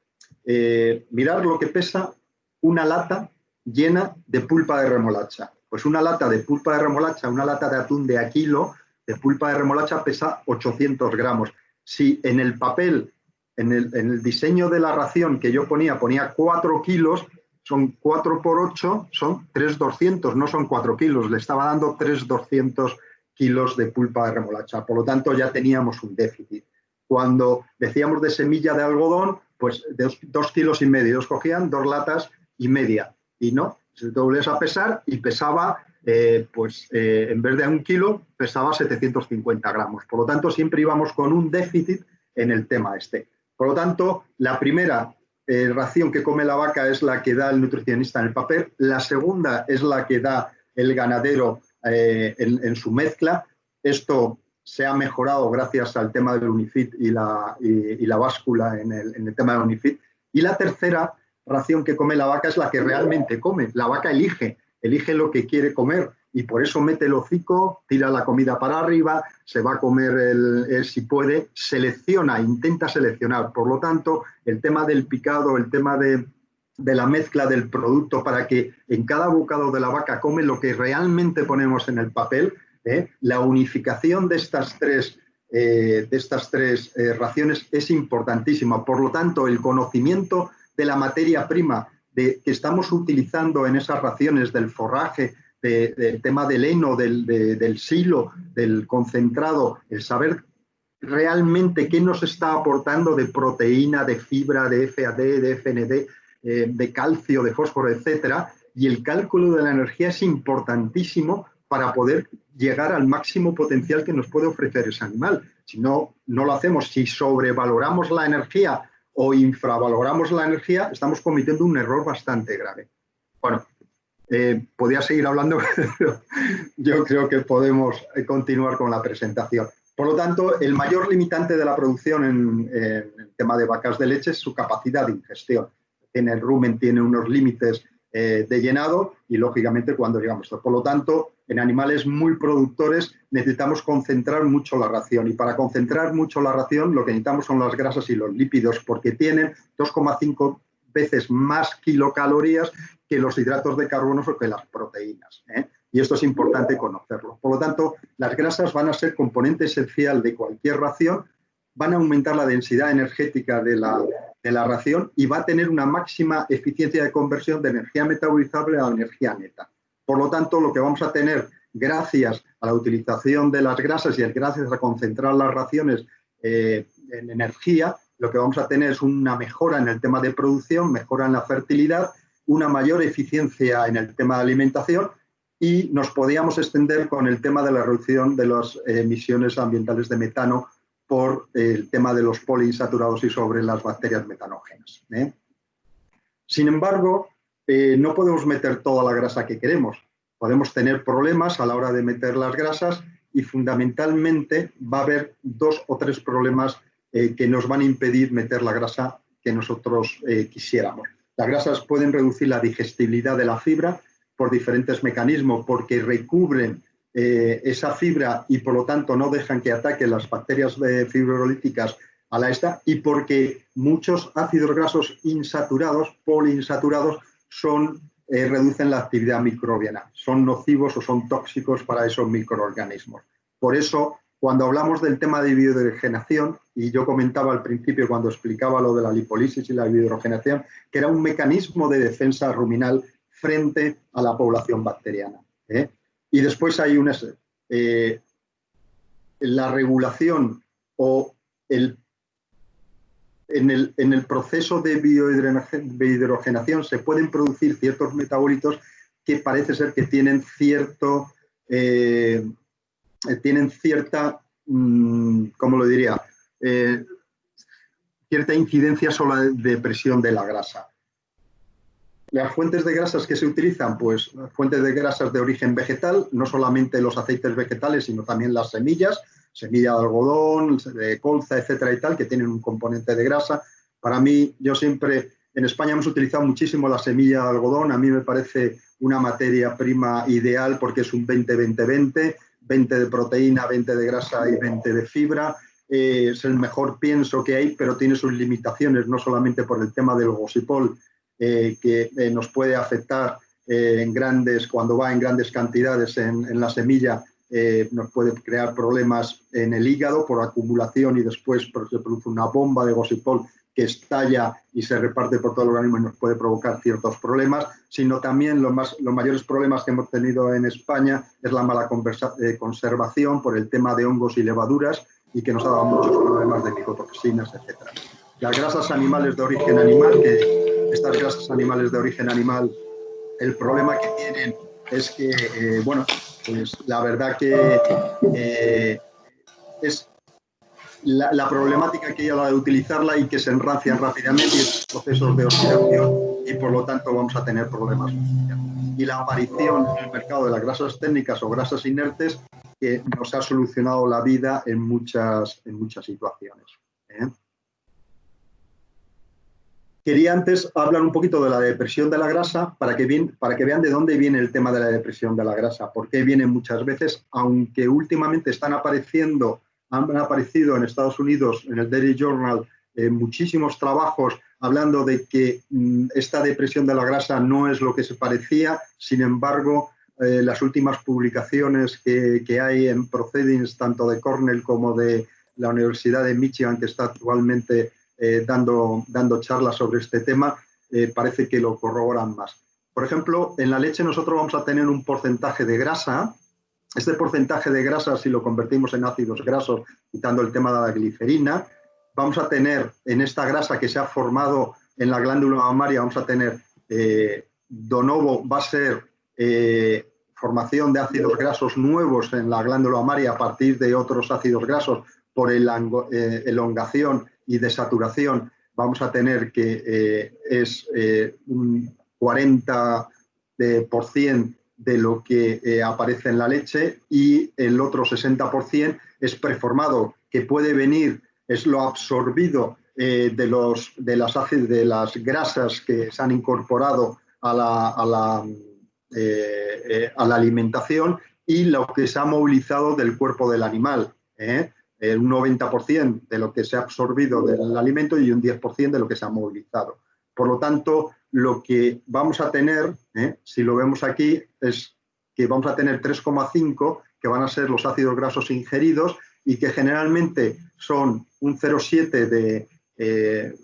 mirad lo que pesa una lata llena de pulpa de remolacha. Pues una lata de pulpa de remolacha, una lata de atún de a kilo de pulpa de remolacha pesa 800 gramos. Si en el papel, en el diseño de la ración que yo ponía 4 kilos, son 4 por 8, son 3.200, no son 4 kilos. Le estaba dando 3.200 kilos de pulpa de remolacha. Por lo tanto, ya teníamos un déficit. Cuando decíamos de semilla de algodón, pues 2,5 kilos. Ellos cogían 2 latas y media. Y no, se te volvías a pesar y pesaba, en vez de 1 kilo, pesaba 750 gramos. Por lo tanto, siempre íbamos con un déficit en el tema este. Por lo tanto, la primera ración que come la vaca es la que da el nutricionista en el papel. La segunda es la que da el ganadero en su mezcla. Esto se ha mejorado gracias al tema del Unifit y la báscula en el tema del Unifit. Y la tercera ración que come la vaca es la que realmente come. La vaca elige lo que quiere comer y por eso mete el hocico, tira la comida para arriba, se va a comer si puede, selecciona, intenta seleccionar. Por lo tanto, el tema del picado, el tema de la mezcla del producto para que en cada bocado de la vaca come lo que realmente ponemos en el papel, la unificación de estas tres raciones es importantísima. Por lo tanto, el conocimiento de la materia prima que estamos utilizando en esas raciones, del forraje, del tema del heno, del silo, del concentrado, el saber realmente qué nos está aportando de proteína, de fibra, de FAD, de FND, de calcio, de fósforo, etcétera, y el cálculo de la energía es importantísimo para poder llegar al máximo potencial que nos puede ofrecer ese animal. Si no, no lo hacemos. Si sobrevaloramos la energía o infravaloramos la energía, estamos cometiendo un error bastante grave. Bueno, podría seguir hablando, pero yo creo que podemos continuar con la presentación. Por lo tanto, el mayor limitante de la producción en el tema de vacas de leche es su capacidad de ingestión. El rumen tiene unos límites de llenado y, lógicamente, cuando llegamos a esto. Por lo tanto, en animales muy productores necesitamos concentrar mucho la ración y para concentrar mucho la ración lo que necesitamos son las grasas y los lípidos porque tienen 2,5 veces más kilocalorías que los hidratos de carbono o que las proteínas. Y esto es importante conocerlo. Por lo tanto, las grasas van a ser componente esencial de cualquier ración, van a aumentar la densidad energética de la ración y va a tener una máxima eficiencia de conversión de energía metabolizable a energía neta. Por lo tanto, lo que vamos a tener, gracias a la utilización de las grasas y gracias a concentrar las raciones en energía, lo que vamos a tener es una mejora en el tema de producción, mejora en la fertilidad, una mayor eficiencia en el tema de alimentación y nos podíamos extender con el tema de la reducción de las emisiones ambientales de metano por el tema de los poliinsaturados y sobre las bacterias metanógenas. Sin embargo, no podemos meter toda la grasa que queremos. Podemos tener problemas a la hora de meter las grasas y fundamentalmente va a haber 2 o 3 problemas que nos van a impedir meter la grasa que nosotros quisiéramos. Las grasas pueden reducir la digestibilidad de la fibra por diferentes mecanismos, porque recubren esa fibra y por lo tanto no dejan que ataquen las bacterias fibrolíticas a la esta y porque muchos ácidos grasos insaturados, poliinsaturados, reducen la actividad microbiana, son nocivos o son tóxicos para esos microorganismos. Por eso, cuando hablamos del tema de biohidrogenación, y yo comentaba al principio cuando explicaba lo de la lipólisis y la biohidrogenación, que era un mecanismo de defensa ruminal frente a la población bacteriana. Y después hay la regulación o en el proceso de biohidrogenación se pueden producir ciertos metabolitos que parece ser que tienen cierta, ¿cómo lo diría? Cierta incidencia sobre la depresión de la grasa. Las fuentes de grasas que se utilizan, pues fuentes de grasas de origen vegetal, no solamente los aceites vegetales, sino también las semillas, semilla de algodón, de colza, etcétera y tal, que tienen un componente de grasa. Para mí, yo siempre, en España hemos utilizado muchísimo la semilla de algodón, a mí me parece una materia prima ideal porque es un 20-20-20, 20 de proteína, 20 de grasa y 20 de fibra. Es el mejor pienso que hay, pero tiene sus limitaciones, no solamente por el tema del gosipol, que nos puede afectar cuando va en grandes cantidades en la semilla, nos puede crear problemas en el hígado por acumulación y después se produce una bomba de gosipol que estalla y se reparte por todo el organismo y nos puede provocar ciertos problemas, sino también los mayores problemas que hemos tenido en España es la mala conservación por el tema de hongos y levaduras y que nos ha dado muchos problemas de micotoxinas, etc. Las grasas animales de origen animal, estas grasas animales de origen animal, el problema que tienen es que, bueno, pues la verdad que es la problemática que hay a la hora de utilizarla y que se enrancian rápidamente y estos procesos de oxidación y por lo tanto vamos a tener problemas. Y la aparición en el mercado de las grasas técnicas o grasas inertes que nos ha solucionado la vida en muchas situaciones. Quería antes hablar un poquito de la depresión de la grasa para que vean de dónde viene el tema de la depresión de la grasa, por qué viene muchas veces, aunque últimamente han aparecido en Estados Unidos, en el Daily Journal, muchísimos trabajos hablando de que esta depresión de la grasa no es lo que se parecía. Sin embargo, las últimas publicaciones que hay en Proceedings, tanto de Cornell como de la Universidad de Michigan, que está actualmente dando charlas sobre este tema, parece que lo corroboran más. Por ejemplo, en la leche nosotros vamos a tener un porcentaje de grasa. Este porcentaje de grasa, si lo convertimos en ácidos grasos, quitando el tema de la glicerina, vamos a tener en esta grasa que se ha formado en la glándula mamaria, vamos a tener de nuevo, va a ser formación de ácidos grasos nuevos en la glándula mamaria a partir de otros ácidos grasos por elongación y desaturación. Vamos a tener que es un 40% de lo que aparece en la leche y el otro 60% es preformado, que puede venir, es lo absorbido de las grasas que se han incorporado a la alimentación y lo que se ha movilizado del cuerpo del animal. Un 90% de lo que se ha absorbido del alimento y un 10% de lo que se ha movilizado. Por lo tanto, lo que vamos a tener, si lo vemos aquí, es que vamos a tener 3,5 que van a ser los ácidos grasos ingeridos y que generalmente son un 0,7 de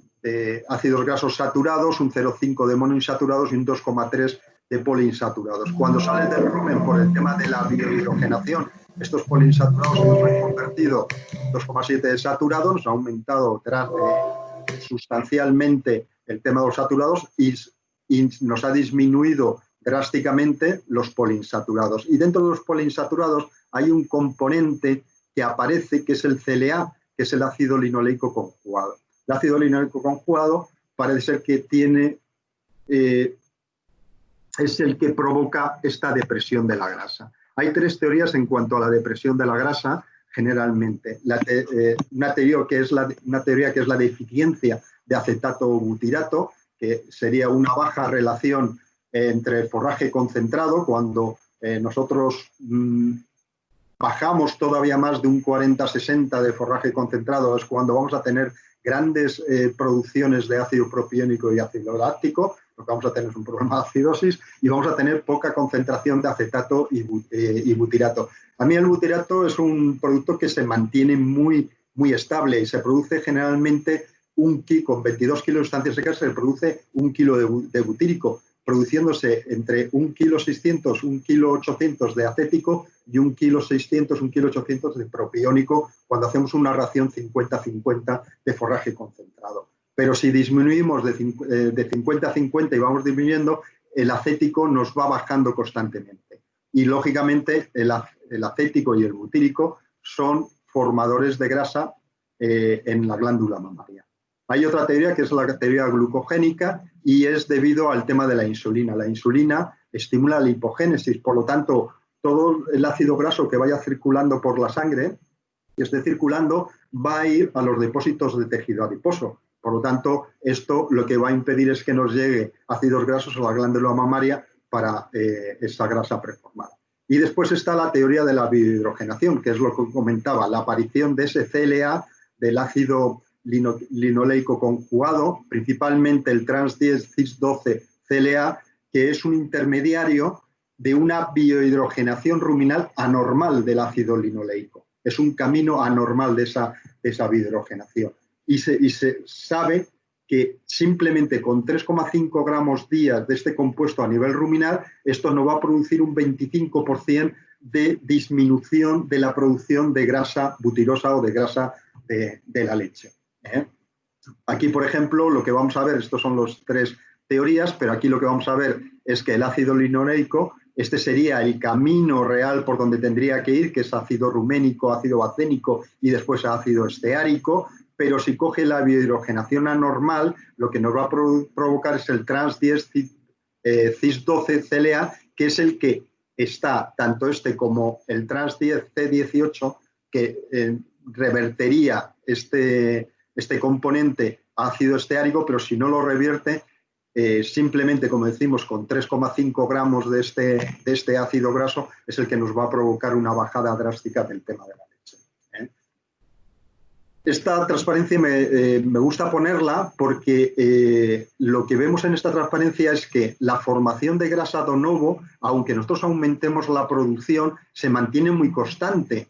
ácidos grasos saturados, un 0,5 de monoinsaturados y un 2,3 de poliinsaturados. Cuando salen del rumen por el tema de la biohidrogenación, estos poliinsaturados se nos han convertido en 2,7 de saturados, nos ha aumentado sustancialmente el tema de los saturados y nos ha disminuido drásticamente los poliinsaturados. Y dentro de los poliinsaturados hay un componente que aparece, que es el CLA, que es el ácido linoleico conjugado. El ácido linoleico conjugado parece ser que es el que provoca esta depresión de la grasa. Hay tres teorías en cuanto a la depresión de la grasa, generalmente. Una teoría que es la deficiencia de acetato o butirato, que sería una baja relación entre forraje concentrado, cuando nosotros bajamos todavía más de un 40-60 de forraje concentrado, es cuando vamos a tener grandes producciones de ácido propiónico y ácido láctico. Lo que vamos a tener es un problema de acidosis y vamos a tener poca concentración de acetato y butirato. A mí el butirato es un producto que se mantiene muy estable y se produce generalmente con 22 kilos de sustancias secas se produce 1 kilo de butírico, produciéndose entre 1,6 kg, 1,8 kg de acético y 1,6 kg, 1,8 kg de propiónico cuando hacemos una ración 50-50 de forraje concentrado. Pero si disminuimos de 50 a 50 y vamos disminuyendo, el acético nos va bajando constantemente. Y lógicamente el acético y el butírico son formadores de grasa en la glándula mamaria. Hay otra teoría que es la teoría glucogénica y es debido al tema de la insulina. La insulina estimula la lipogénesis, por lo tanto, todo el ácido graso que vaya circulando por la sangre, que esté circulando, va a ir a los depósitos de tejido adiposo. Por lo tanto, esto lo que va a impedir es que nos llegue ácidos grasos a la glándula mamaria para esa grasa preformada. Y después está la teoría de la biohidrogenación, que es lo que comentaba, la aparición de ese CLA, del ácido linoleico conjugado, principalmente el trans 10 cis-12 CLA, que es un intermediario de una biohidrogenación ruminal anormal del ácido linoleico. Es un camino anormal de esa biohidrogenación. Y se sabe que simplemente con 3,5 gramos día de este compuesto a nivel ruminal, esto nos va a producir un 25% de disminución de la producción de grasa butirosa o de grasa de la leche. Aquí, por ejemplo, lo que vamos a ver, estos son los 3 teorías, pero aquí lo que vamos a ver es que el ácido linoleico, este sería el camino real por donde tendría que ir, que es ácido ruménico, ácido bacénico y después ácido esteárico, pero si coge la biohidrogenación anormal, lo que nos va a provocar es el trans 10 cis-12 CLA, que es el que está, tanto este como el trans 10 C18, que revertería este componente ácido esteárico, pero si no lo revierte, simplemente, como decimos, con 3,5 gramos de este ácido graso es el que nos va a provocar una bajada drástica del tema de la leche. Esta transparencia me gusta ponerla porque lo que vemos en esta transparencia es que la formación de grasa de novo, aunque nosotros aumentemos la producción, se mantiene muy constante.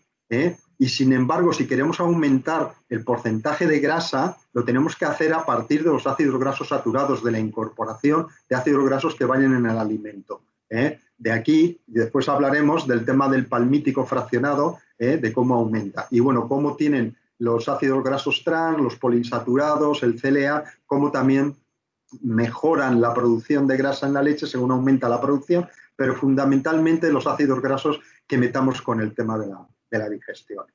Y sin embargo, si queremos aumentar el porcentaje de grasa, lo tenemos que hacer a partir de los ácidos grasos saturados, de la incorporación de ácidos grasos que vayan en el alimento. De aquí, después hablaremos del tema del palmítico fraccionado, de cómo aumenta. Y bueno, cómo tienen los ácidos grasos trans, los poliinsaturados, el CLA, cómo también mejoran la producción de grasa en la leche según aumenta la producción, pero fundamentalmente los ácidos grasos que metamos con el tema de la digestión.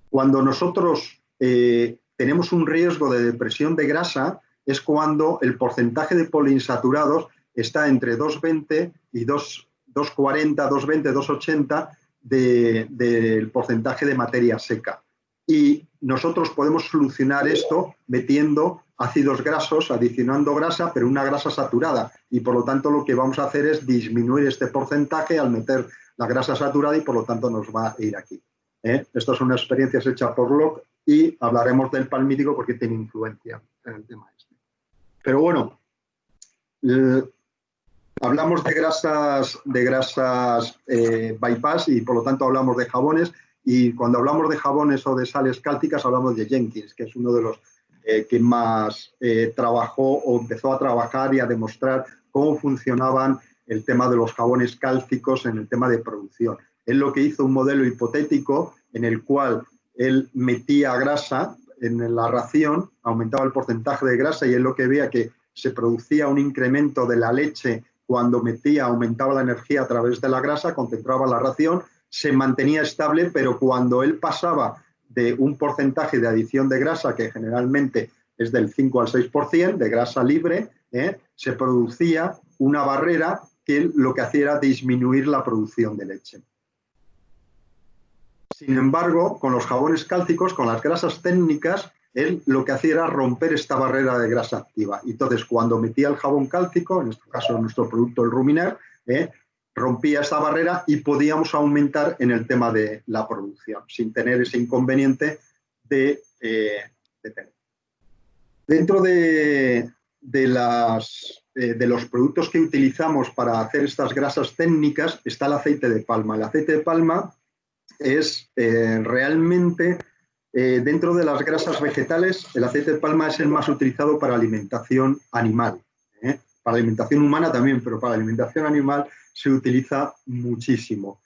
Cuando nosotros tenemos un riesgo de depresión de grasa es cuando el porcentaje de poliinsaturados está entre 2,20 y 2,40, 2,20, 2,80 del porcentaje de materia seca. Y nosotros podemos solucionar esto metiendo ácidos grasos, adicionando grasa, pero una grasa saturada. Y por lo tanto lo que vamos a hacer es disminuir este porcentaje al meter la grasa saturada y por lo tanto nos va a ir aquí. Estas son experiencias hechas por Locke y hablaremos del palmítico porque tiene influencia en el tema este. Pero bueno, hablamos de grasas bypass y por lo tanto hablamos de jabones. Y cuando hablamos de jabones o de sales cálcicas, hablamos de Jenkins, que es uno de los que más trabajó o empezó a trabajar y a demostrar cómo funcionaban el tema de los jabones cálcicos en el tema de producción. Él lo que hizo un modelo hipotético en el cual él metía grasa en la ración, aumentaba el porcentaje de grasa y él lo que veía que se producía un incremento de la leche cuando aumentaba la energía a través de la grasa, concentraba la ración, se mantenía estable, pero cuando él pasaba de un porcentaje de adición de grasa, que generalmente es del 5 al 6% de grasa libre, se producía una barrera que lo que hacía era disminuir la producción de leche. Sin embargo, con los jabones cálcicos, con las grasas técnicas, él lo que hacía era romper esta barrera de grasa activa. Entonces, cuando metía el jabón cálcico, en este caso nuestro producto, el Ruminar, rompía esta barrera y podíamos aumentar en el tema de la producción, sin tener ese inconveniente de tener. Dentro de los productos que utilizamos para hacer estas grasas técnicas está el aceite de palma. El aceite de palma es realmente, dentro de las grasas vegetales, el aceite de palma es el más utilizado para alimentación animal. Para alimentación humana también, pero para alimentación animal se utiliza muchísimo.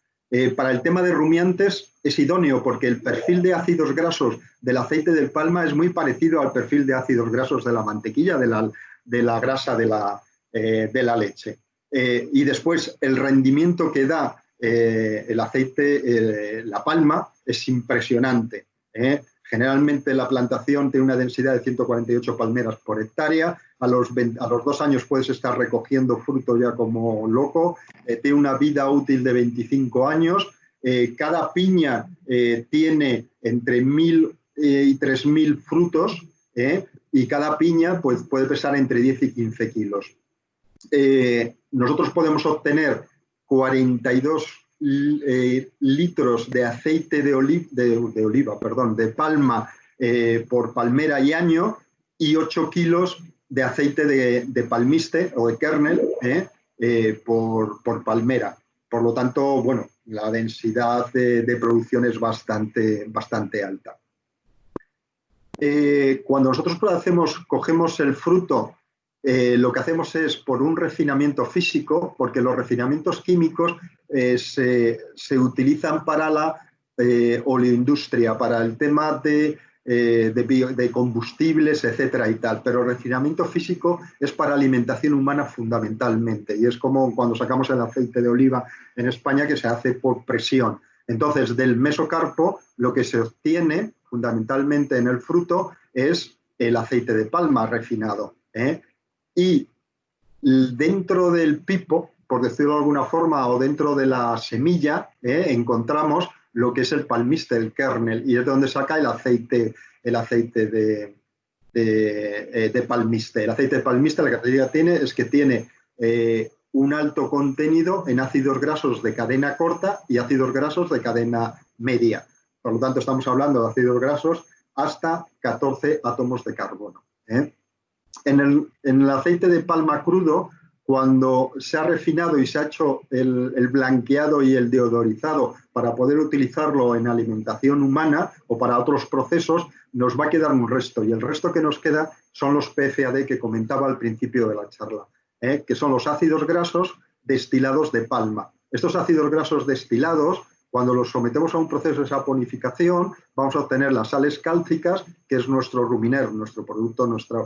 Para el tema de rumiantes es idóneo porque el perfil de ácidos grasos del aceite de palma es muy parecido al perfil de ácidos grasos de la mantequilla, de la grasa de la leche. Y después el rendimiento que da el aceite, la palma, es impresionante. Generalmente la plantación tiene una densidad de 148 palmeras por hectárea. A los 2 años puedes estar recogiendo fruto ya como loco. Tiene una vida útil de 25 años. Cada piña tiene entre 1.000 y 3.000 frutos y cada piña pues, puede pesar entre 10 y 15 kilos. Nosotros podemos obtener 42 litros de aceite de palma por palmera y año, y 8 kilos de aceite de palmiste o de kernel por palmera. Por lo tanto, bueno, la densidad de producción es bastante alta. Cuando nosotros cogemos el fruto, lo que hacemos es por un refinamiento físico, porque los refinamientos químicos se utilizan para la oleoindustria, para el tema de combustibles, etcétera y tal, pero el refinamiento físico es para alimentación humana fundamentalmente, y es como cuando sacamos el aceite de oliva en España, que se hace por presión. Entonces, del mesocarpo lo que se obtiene fundamentalmente en el fruto es el aceite de palma refinado, y dentro del pipo, por decirlo de alguna forma, o dentro de la semilla, encontramos lo que es el palmiste, el kernel, y es de donde saca el aceite de palmiste. El aceite de palmiste, la característica tiene es que tiene un alto contenido en ácidos grasos de cadena corta y ácidos grasos de cadena media. Por lo tanto, estamos hablando de ácidos grasos hasta 14 átomos de carbono. En el aceite de palma crudo, cuando se ha refinado y se ha hecho el blanqueado y el deodorizado para poder utilizarlo en alimentación humana o para otros procesos, nos va a quedar un resto. Y el resto que nos queda son los PFAD que comentaba al principio de la charla, que son los ácidos grasos destilados de palma. Estos ácidos grasos destilados, cuando los sometemos a un proceso de saponificación, vamos a obtener las sales cálcicas, que es nuestro ruminer, nuestro producto, nuestra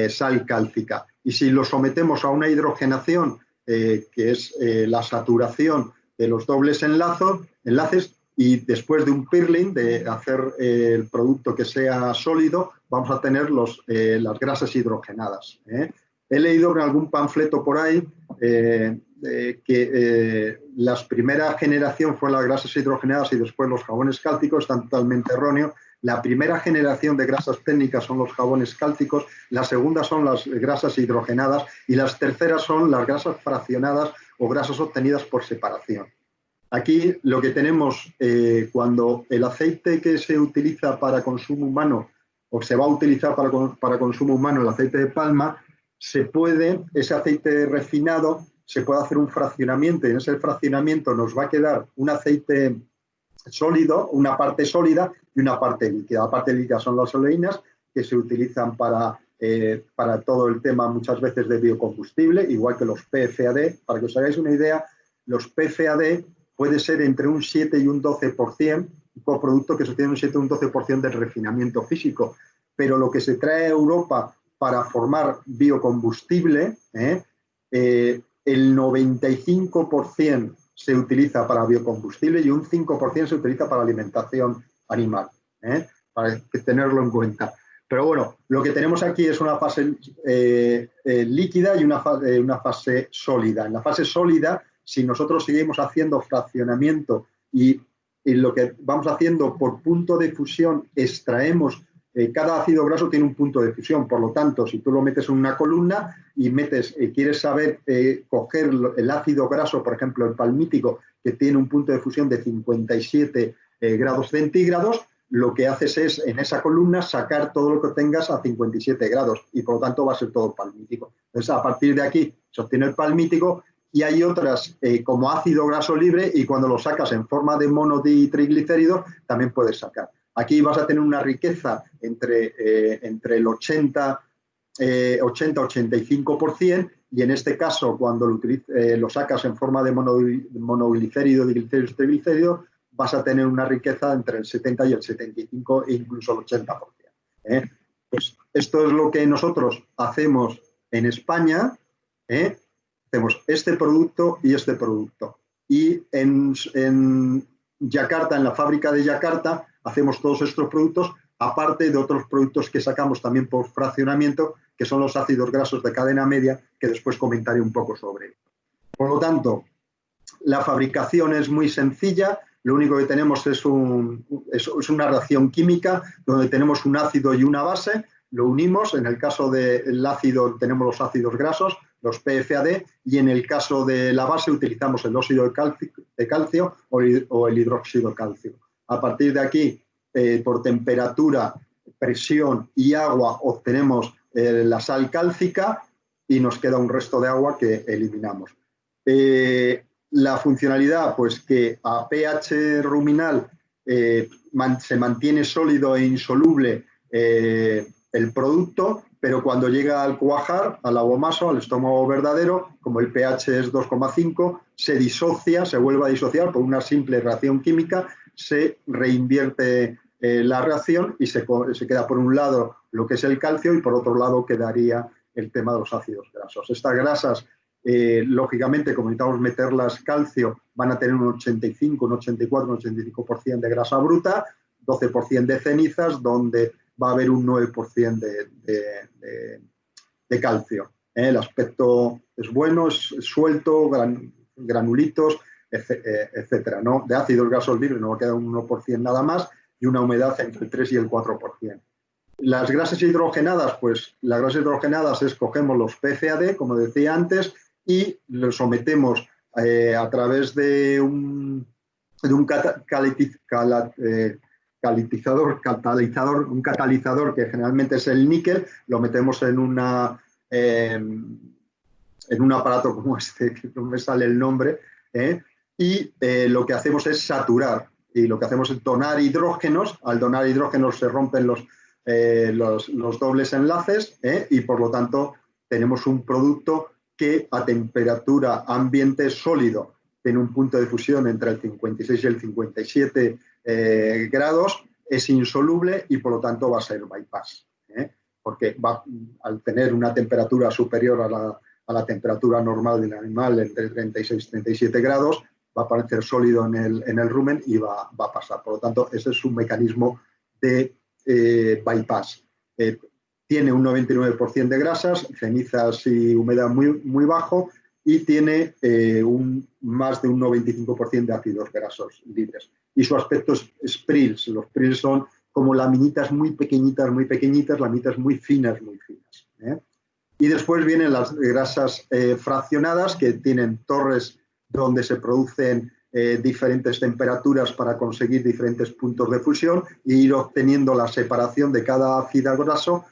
sal cálcica. Y si lo sometemos a una hidrogenación, que es la saturación de los dobles enlaces, y después de un peeling, de hacer el producto que sea sólido, vamos a tener las grasas hidrogenadas. He leído en algún panfleto por ahí que la primera generación fue las grasas hidrogenadas y después los jabones cálcicos. Están totalmente erróneo. La primera generación de grasas técnicas son los jabones cálcicos, la segunda son las grasas hidrogenadas y las terceras son las grasas fraccionadas o grasas obtenidas por separación. Aquí lo que tenemos, cuando el aceite que se utiliza para consumo humano o se va a utilizar para consumo humano, el aceite de palma, ese aceite refinado, se puede hacer un fraccionamiento, y en ese fraccionamiento nos va a quedar un aceite sólido, una parte sólida y una parte líquida. La parte líquida son las oleínas, que se utilizan para todo el tema muchas veces de biocombustible, igual que los PFAD. Para que os hagáis una idea, los PFAD puede ser entre un 7 y un 12%, un coproducto que se tiene un 7 y un 12% del refinamiento físico, pero lo que se trae a Europa para formar biocombustible, el 95% se utiliza para biocombustible y un 5% se utiliza para alimentación animal, para tenerlo en cuenta. Pero bueno, lo que tenemos aquí es una fase líquida y una fase sólida. En la fase sólida, si nosotros seguimos haciendo fraccionamiento y lo que vamos haciendo por punto de fusión, extraemos, cada ácido graso tiene un punto de fusión, por lo tanto, si tú lo metes en una columna y quieres saber coger el ácido graso, por ejemplo, el palmítico, que tiene un punto de fusión de 57 grados centígrados, lo que haces es, en esa columna, sacar todo lo que tengas a 57 grados y, por lo tanto, va a ser todo palmítico. Entonces, a partir de aquí se obtiene el palmítico y hay otras como ácido graso libre, y cuando lo sacas en forma de monoditriglicéridos, también puedes sacar. Aquí vas a tener una riqueza entre el 80-85%, y en este caso, cuando lo sacas en forma de monoglicérido, diglicéridos, triglicéridos, vas a tener una riqueza entre el 70 y el 75 e incluso el 80%. Pues esto es lo que nosotros hacemos en España. Hacemos este producto y este producto. Y en Yakarta, en la fábrica de Yakarta, hacemos todos estos productos, aparte de otros productos que sacamos también por fraccionamiento, que son los ácidos grasos de cadena media, que después comentaré un poco sobre ello. Por lo tanto, la fabricación es muy sencilla. Lo único que tenemos es una reacción química donde tenemos un ácido y una base, lo unimos. En el caso del ácido tenemos los ácidos grasos, los PFAD, y en el caso de la base utilizamos el óxido de calcio o el hidróxido de calcio. A partir de aquí, por temperatura, presión y agua, obtenemos la sal cálcica y nos queda un resto de agua que eliminamos. La funcionalidad, pues que a pH ruminal se mantiene sólido e insoluble el producto, pero cuando llega al cuajar, al abomaso, al estómago verdadero, como el pH es 2,5, se disocia, se vuelve a disociar por una simple reacción química, se reinvierte la reacción y se queda por un lado lo que es el calcio y por otro lado quedaría el tema de los ácidos grasos. Estas grasas, lógicamente, como necesitamos meterlas calcio, van a tener un 85, un 84, un 85% de grasa bruta, 12% de cenizas, donde va a haber un 9% de calcio. El aspecto es bueno, es suelto, granulitos, etcétera, ¿no? De ácidos grasos libres nos queda un 1% nada más y una humedad entre el 3 y el 4%. Las grasas hidrogenadas, pues las grasas hidrogenadas escogemos los PFAD, como decía antes, y los sometemos a través de un catalizador que generalmente es el níquel, lo metemos en un aparato como este, que no me sale el nombre, y lo que hacemos es saturar, y lo que hacemos es donar hidrógenos. Al donar hidrógenos se rompen los dobles enlaces, y por lo tanto tenemos un producto que a temperatura ambiente sólido tiene un punto de fusión entre el 56 y el 57 grados, es insoluble y por lo tanto va a ser bypass, porque al tener una temperatura superior a la temperatura normal del animal, entre 36 y 37 grados, va a aparecer sólido en el rumen y va a pasar. Por lo tanto, ese es un mecanismo de bypass. Tiene un 99% de grasas, cenizas y humedad muy, muy bajo, y tiene más de un 95% de ácidos grasos libres. Y su aspecto es prills. Los prills son como laminitas muy pequeñitas, laminitas muy finas, Y después vienen las grasas fraccionadas, que tienen torres donde se producen diferentes temperaturas para conseguir diferentes puntos de fusión e ir obteniendo la separación de cada ácido graso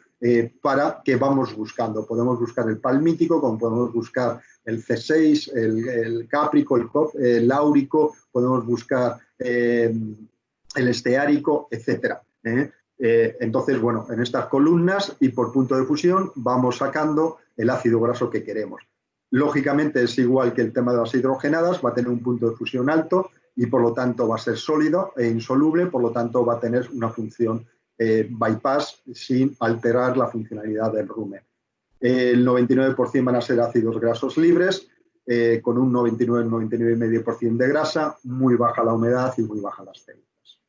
para que vamos buscando. Podemos buscar el palmítico, como podemos buscar el C6, el cáprico, el láurico, podemos buscar el esteárico, etc. Entonces, bueno, en estas columnas y por punto de fusión vamos sacando el ácido graso que queremos. Lógicamente es igual que el tema de las hidrogenadas, va a tener un punto de fusión alto y por lo tanto va a ser sólido e insoluble, por lo tanto va a tener una función bypass sin alterar la funcionalidad del rumen. El 99% van a ser ácidos grasos libres, con un 99,5% de grasa, muy baja la humedad y muy baja las cenizas.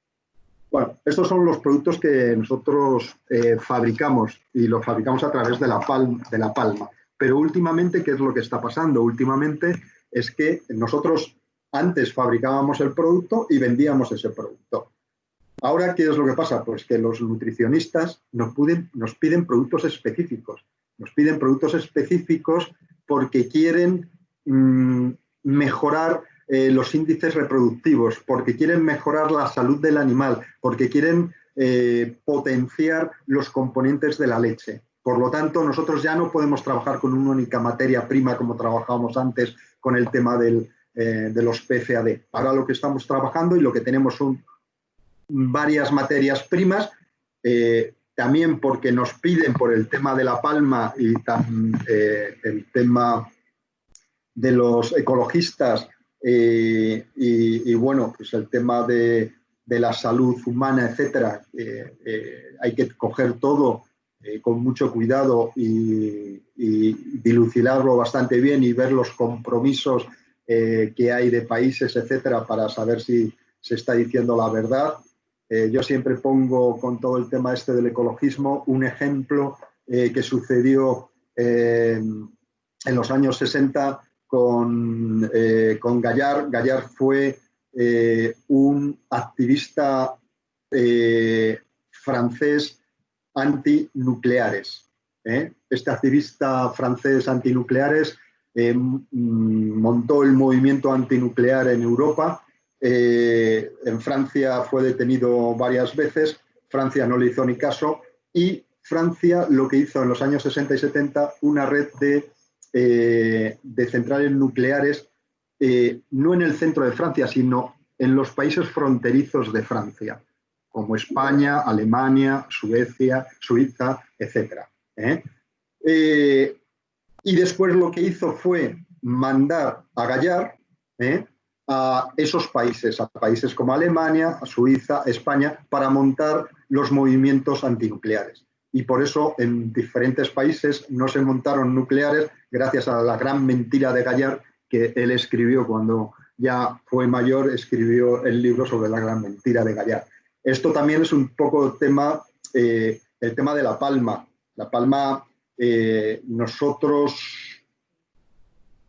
Bueno, estos son los productos que nosotros fabricamos y los fabricamos a través de la palma. Pero últimamente, ¿qué es lo que está pasando? Últimamente es que nosotros antes fabricábamos el producto y vendíamos ese producto. Ahora, ¿qué es lo que pasa? Pues que los nutricionistas nos piden productos específicos. Nos piden productos específicos porque quieren mejorar los índices reproductivos, porque quieren mejorar la salud del animal, porque quieren potenciar los componentes de la leche. Por lo tanto, nosotros ya no podemos trabajar con una única materia prima como trabajábamos antes con el tema de los PFAD. Ahora lo que estamos trabajando y lo que tenemos son varias materias primas, también porque nos piden por el tema de la palma y el tema de los ecologistas y bueno, pues el tema de la salud humana, etcétera. Hay que coger todo con mucho cuidado y dilucidarlo bastante bien y ver los compromisos que hay de países, etcétera, para saber si se está diciendo la verdad. Yo siempre pongo con todo el tema este del ecologismo un ejemplo que sucedió en los años 60 con Gallard. Gallard fue un activista francés antinucleares. Este activista francés antinucleares montó el movimiento antinuclear en Europa. En Francia fue detenido varias veces, Francia no le hizo ni caso, y Francia lo que hizo en los años 60 y 70, una red de centrales nucleares, no en el centro de Francia, sino en los países fronterizos de Francia, como España, Alemania, Suecia, Suiza, etc. Y después lo que hizo fue mandar a Gallard a esos países, a países como Alemania, a Suiza, España, para montar los movimientos antinucleares. Y por eso en diferentes países no se montaron nucleares gracias a la gran mentira de Gallard que él escribió cuando ya fue mayor, escribió el libro sobre la gran mentira de Gallard. Esto también es un poco tema, el tema de la palma. La palma, nosotros,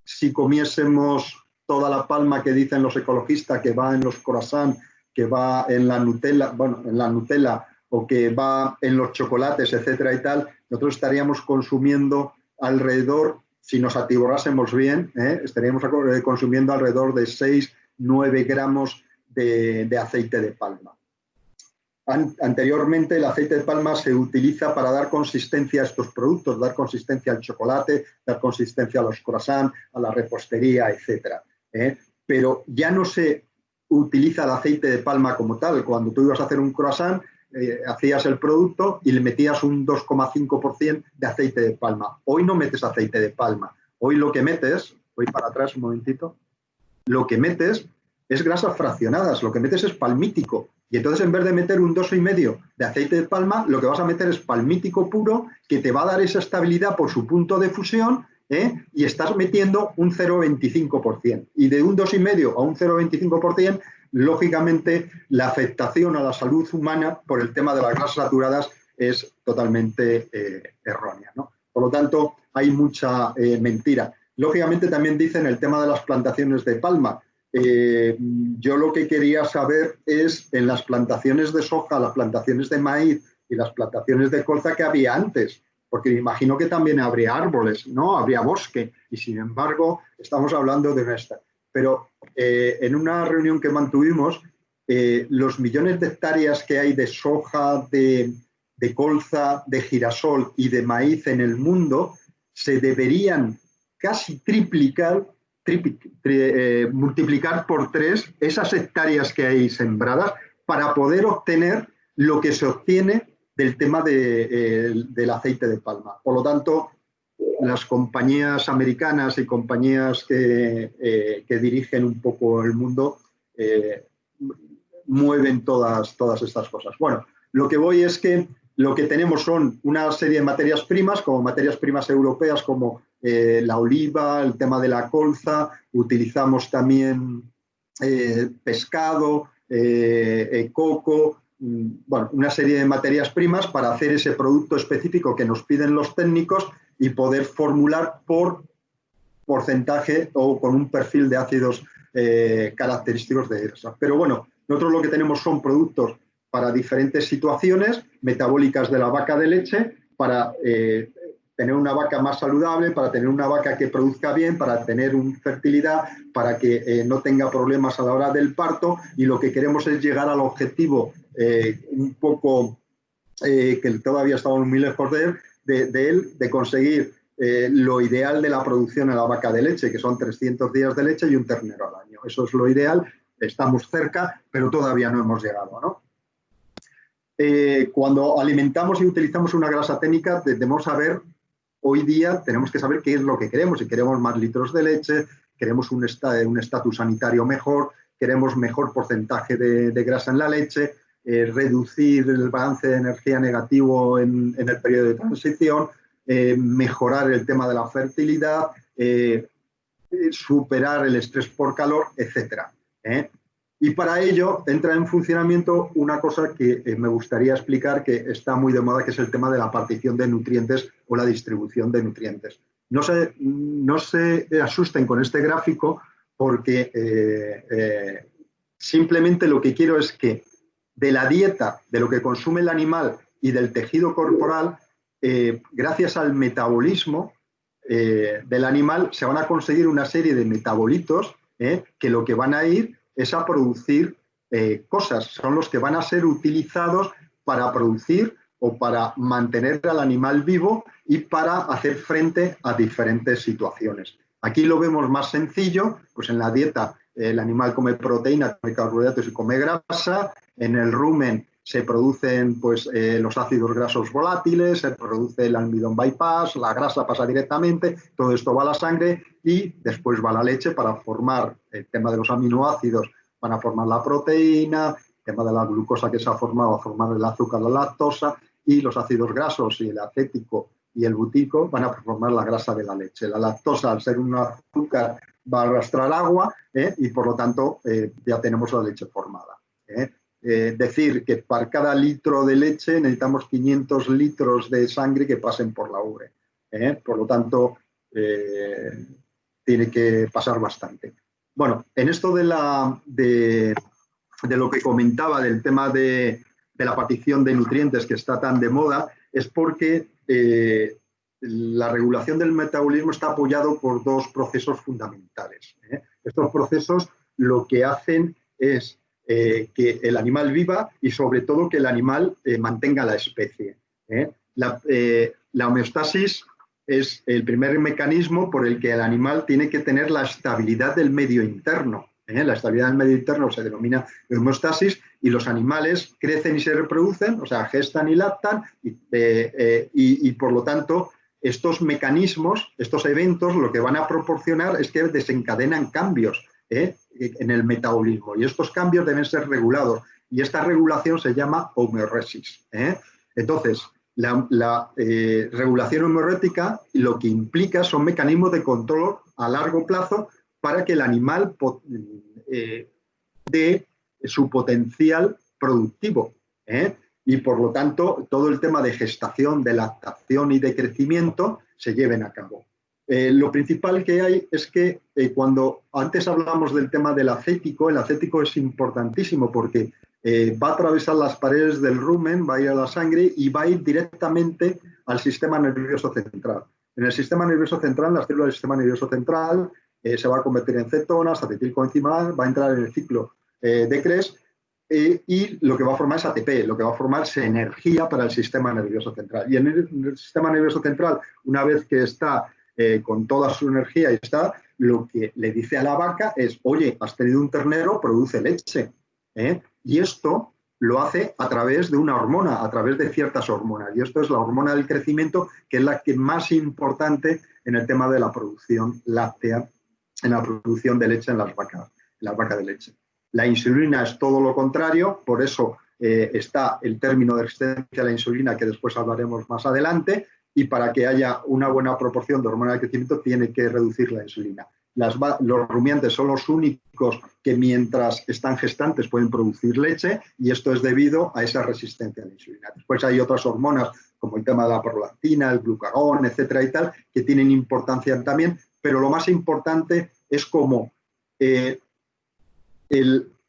si comiésemos toda la palma que dicen los ecologistas, que va en los croissants, que va en la Nutella, bueno, en la Nutella, o que va en los chocolates, etcétera y tal, nosotros estaríamos consumiendo alrededor, si nos atiborrásemos bien, estaríamos consumiendo alrededor de 6-9 gramos de aceite de palma. Anteriormente el aceite de palma se utiliza para dar consistencia a estos productos, dar consistencia al chocolate, dar consistencia a los croissants, a la repostería, etcétera. Pero ya no se utiliza el aceite de palma como tal. Cuando tú ibas a hacer un croissant, hacías el producto y le metías un 2,5% de aceite de palma. Hoy no metes aceite de palma. Hoy lo que metes, voy para atrás un momentito, lo que metes es grasas fraccionadas, lo que metes es palmítico. Y entonces en vez de meter un 2,5 de aceite de palma, lo que vas a meter es palmítico puro, que te va a dar esa estabilidad por su punto de fusión, y estás metiendo un 0,25%. Y de un 2,5 a un 0,25%, lógicamente la afectación a la salud humana por el tema de las grasas saturadas es totalmente errónea, ¿no? Por lo tanto, hay mucha mentira. Lógicamente también dicen el tema de las plantaciones de palma. Yo lo que quería saber es en las plantaciones de soja, las plantaciones de maíz y las plantaciones de colza que había antes, porque me imagino que también habría árboles, ¿no? Habría bosque, y sin embargo estamos hablando de esta. Pero en una reunión que mantuvimos, los millones de hectáreas que hay de soja, de colza, de girasol y de maíz en el mundo se deberían casi multiplicar por 3 esas hectáreas que hay sembradas para poder obtener lo que se obtiene del tema del aceite de palma. Por lo tanto, las compañías americanas y compañías que dirigen un poco el mundo mueven todas estas cosas. Bueno, lo que voy es que lo que tenemos son una serie de materias primas, como materias primas europeas como la oliva, el tema de la colza, utilizamos también pescado, coco, bueno, una serie de materias primas para hacer ese producto específico que nos piden los técnicos y poder formular por porcentaje o con un perfil de ácidos característicos de grasa. Pero bueno, nosotros lo que tenemos son productos para diferentes situaciones metabólicas de la vaca de leche, para tener una vaca más saludable, para tener una vaca que produzca bien, para tener una fertilidad, para que no tenga problemas a la hora del parto, y lo que queremos es llegar al objetivo un poco que todavía estamos muy lejos de conseguir lo ideal de la producción en la vaca de leche, que son 300 días de leche y un ternero al año. Eso es lo ideal, estamos cerca, pero todavía no hemos llegado, ¿no? Cuando alimentamos y utilizamos una grasa técnica, debemos saber, hoy día tenemos que saber qué es lo que queremos. Si queremos más litros de leche, queremos un estatus sanitario mejor, queremos mejor porcentaje de grasa en la leche, reducir el balance de energía negativo en el periodo de transición, mejorar el tema de la fertilidad, superar el estrés por calor, etc. Y para ello entra en funcionamiento una cosa que me gustaría explicar, que está muy de moda, que es el tema de la partición de nutrientes o la distribución de nutrientes. No se asusten con este gráfico, porque simplemente lo que quiero es que de la dieta, de lo que consume el animal y del tejido corporal, gracias al metabolismo, del animal se van a conseguir una serie de metabolitos que lo que van a ir es a producir cosas, son los que van a ser utilizados para producir o para mantener al animal vivo y para hacer frente a diferentes situaciones. Aquí lo vemos más sencillo, pues en la dieta el animal come proteína, come carbohidratos y come grasa, en el rumen se producen pues, los ácidos grasos volátiles, se produce el almidón bypass, la grasa pasa directamente, todo esto va a la sangre y después va a la leche para formar el tema de los aminoácidos, van a formar la proteína, el tema de la glucosa que se ha formado, a formar el azúcar, la lactosa, y los ácidos grasos y el acético y el butírico van a formar la grasa de la leche. La lactosa, al ser un azúcar, va a arrastrar agua y por lo tanto ya tenemos la leche formada. Decir que para cada litro de leche necesitamos 500 litros de sangre que pasen por la ubre. Por lo tanto, tiene que pasar bastante. Bueno, en esto de lo que comentaba del tema de la partición de nutrientes que está tan de moda, es porque la regulación del metabolismo está apoyado por dos procesos fundamentales. Estos procesos lo que hacen es que el animal viva y sobre todo que el animal mantenga la especie. La homeostasis es el primer mecanismo por el que el animal tiene que tener la estabilidad del medio interno. La estabilidad del medio interno se denomina homeostasis y los animales crecen y se reproducen, o sea, gestan y lactan y por lo tanto estos mecanismos, estos eventos lo que van a proporcionar es que desencadenan cambios en el metabolismo y estos cambios deben ser regulados y esta regulación se llama homeoresis. Entonces, la regulación homeorética lo que implica son mecanismos de control a largo plazo para que el animal dé su potencial productivo. Y por lo tanto, todo el tema de gestación, de lactación y de crecimiento se lleven a cabo. Lo principal que hay es que cuando antes hablamos del tema del acético, el acético es importantísimo porque va a atravesar las paredes del rumen, va a ir a la sangre y va a ir directamente al sistema nervioso central. En el sistema nervioso central, las células del sistema nervioso central se va a convertir en cetonas, acetilcoenzima, va a entrar en el ciclo de Krebs y lo que va a formar es ATP, lo que va a formar es energía para el sistema nervioso central. Y en el sistema nervioso central, una vez que está con toda su energía y está, lo que le dice a la vaca es, oye, has tenido un ternero, produce leche. Y esto lo hace a través de una hormona, a través de ciertas hormonas. Y esto es la hormona del crecimiento, que es la que más importante en el tema de la producción láctea, en la producción de leche en las vacas de leche. La insulina es todo lo contrario, por eso está el término de resistencia a la insulina, que después hablaremos más adelante, y para que haya una buena proporción de hormona de crecimiento tiene que reducir la insulina. Los rumiantes son los únicos que mientras están gestantes pueden producir leche y esto es debido a esa resistencia a la insulina. Después hay otras hormonas como el tema de la prolactina, el glucagón, etcétera y tal, que tienen importancia también, pero lo más importante es como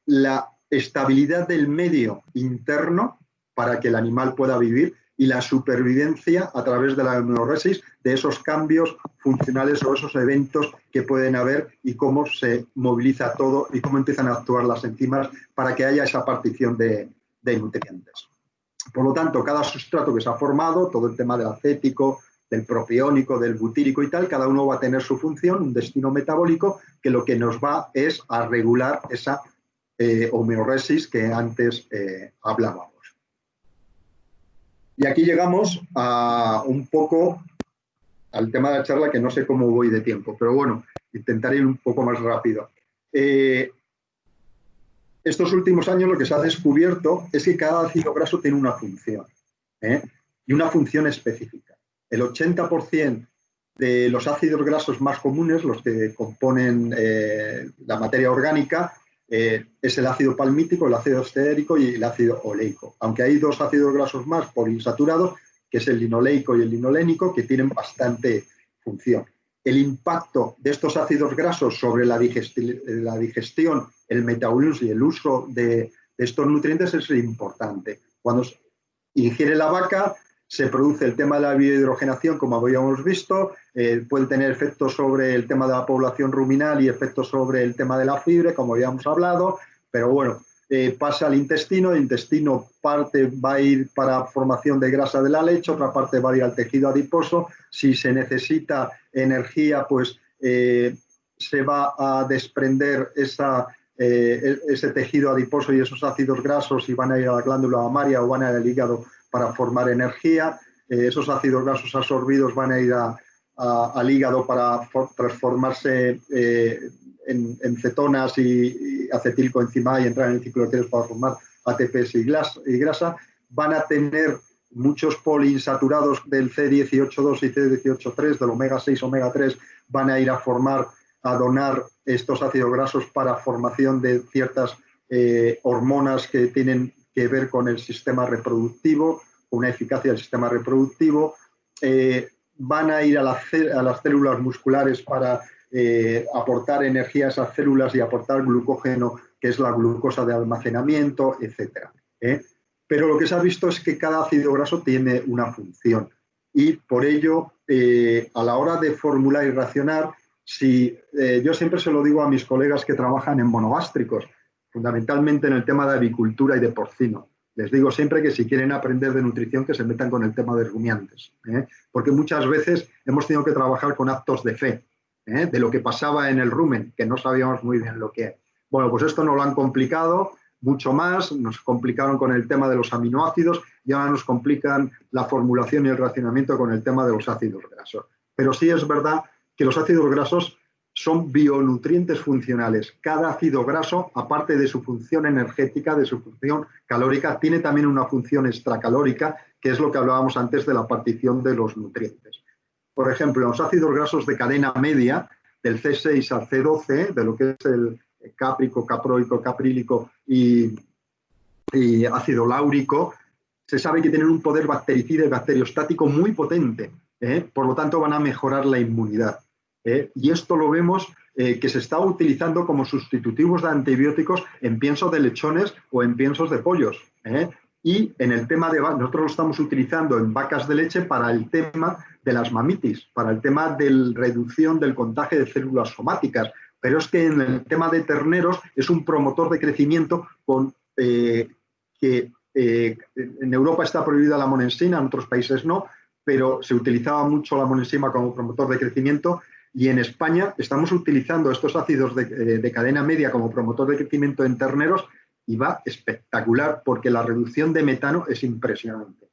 la estabilidad del medio interno para que el animal pueda vivir y la supervivencia a través de la homeoresis de esos cambios funcionales o esos eventos que pueden haber y cómo se moviliza todo y cómo empiezan a actuar las enzimas para que haya esa partición de nutrientes. Por lo tanto, cada sustrato que se ha formado, todo el tema del acético, del propiónico, del butírico y tal, cada uno va a tener su función, un destino metabólico que lo que nos va es a regular esa homeoresis que antes hablábamos. Y aquí llegamos a un poco al tema de la charla, que no sé cómo voy de tiempo, pero bueno, intentaré ir un poco más rápido. Estos últimos años lo que se ha descubierto es que cada ácido graso tiene una función, y una función específica. El 80% de los ácidos grasos más comunes, los que componen la materia orgánica, es el ácido palmítico, el ácido esteárico y el ácido oleico. Aunque hay dos ácidos grasos más poliinsaturados, que es el linoleico y el linolénico, que tienen bastante función. El impacto de estos ácidos grasos sobre la digestión, el metabolismo y el uso de estos nutrientes es importante. Cuando ingiere la vaca, se produce el tema de la biohidrogenación, como habíamos visto, puede tener efectos sobre el tema de la población ruminal y efectos sobre el tema de la fibra, como habíamos hablado, pero bueno, pasa al intestino, el intestino parte va a ir para formación de grasa de la leche, otra parte va a ir al tejido adiposo. Si se necesita energía, pues se va a desprender ese tejido adiposo y esos ácidos grasos y van a ir a la glándula mamaria o van a ir al hígado para formar energía. Esos ácidos grasos absorbidos van a ir al hígado para transformarse en cetonas y acetilcoenzima y entrar en el ciclo de Krebs para formar ATPs y grasa. Van a tener muchos poliinsaturados del C18.2 y C18.3, del omega 6, omega 3, van a ir a donar estos ácidos grasos para formación de ciertas hormonas que tienen que ver con el sistema reproductivo, con una eficacia del sistema reproductivo. Van a ir a las células musculares para aportar energía a esas células y aportar glucógeno, que es la glucosa de almacenamiento, etc. Pero lo que se ha visto es que cada ácido graso tiene una función y por ello, a la hora de formular y racionar, yo siempre se lo digo a mis colegas que trabajan en monogástricos, fundamentalmente en el tema de avicultura y de porcino. Les digo siempre que si quieren aprender de nutrición que se metan con el tema de rumiantes, porque muchas veces hemos tenido que trabajar con actos de fe, de lo que pasaba en el rumen, que no sabíamos muy bien lo que es. Bueno, pues esto nos lo han complicado mucho más, nos complicaron con el tema de los aminoácidos y ahora nos complican la formulación y el racionamiento con el tema de los ácidos grasos. Pero sí es verdad que los ácidos grasos son bionutrientes funcionales. Cada ácido graso, aparte de su función energética, de su función calórica, tiene también una función extracalórica, que es lo que hablábamos antes de la partición de los nutrientes. Por ejemplo, los ácidos grasos de cadena media, del C6 al C12, de lo que es el cáprico, caproico, caprílico y ácido láurico, se sabe que tienen un poder bactericida y bacteriostático muy potente. Por lo tanto, van a mejorar la inmunidad. Y esto lo vemos que se está utilizando como sustitutivos de antibióticos en piensos de lechones o en piensos de pollos. Y en el tema de nosotros lo estamos utilizando en vacas de leche para el tema de las mamitis, para el tema de la reducción del contagio de células somáticas. Pero es que en el tema de terneros es un promotor de crecimiento que en Europa está prohibida la monensina, en otros países no, pero se utilizaba mucho la monensina como promotor de crecimiento. Y en España estamos utilizando estos ácidos de cadena media como promotor de crecimiento en terneros y va espectacular porque la reducción de metano es impresionante.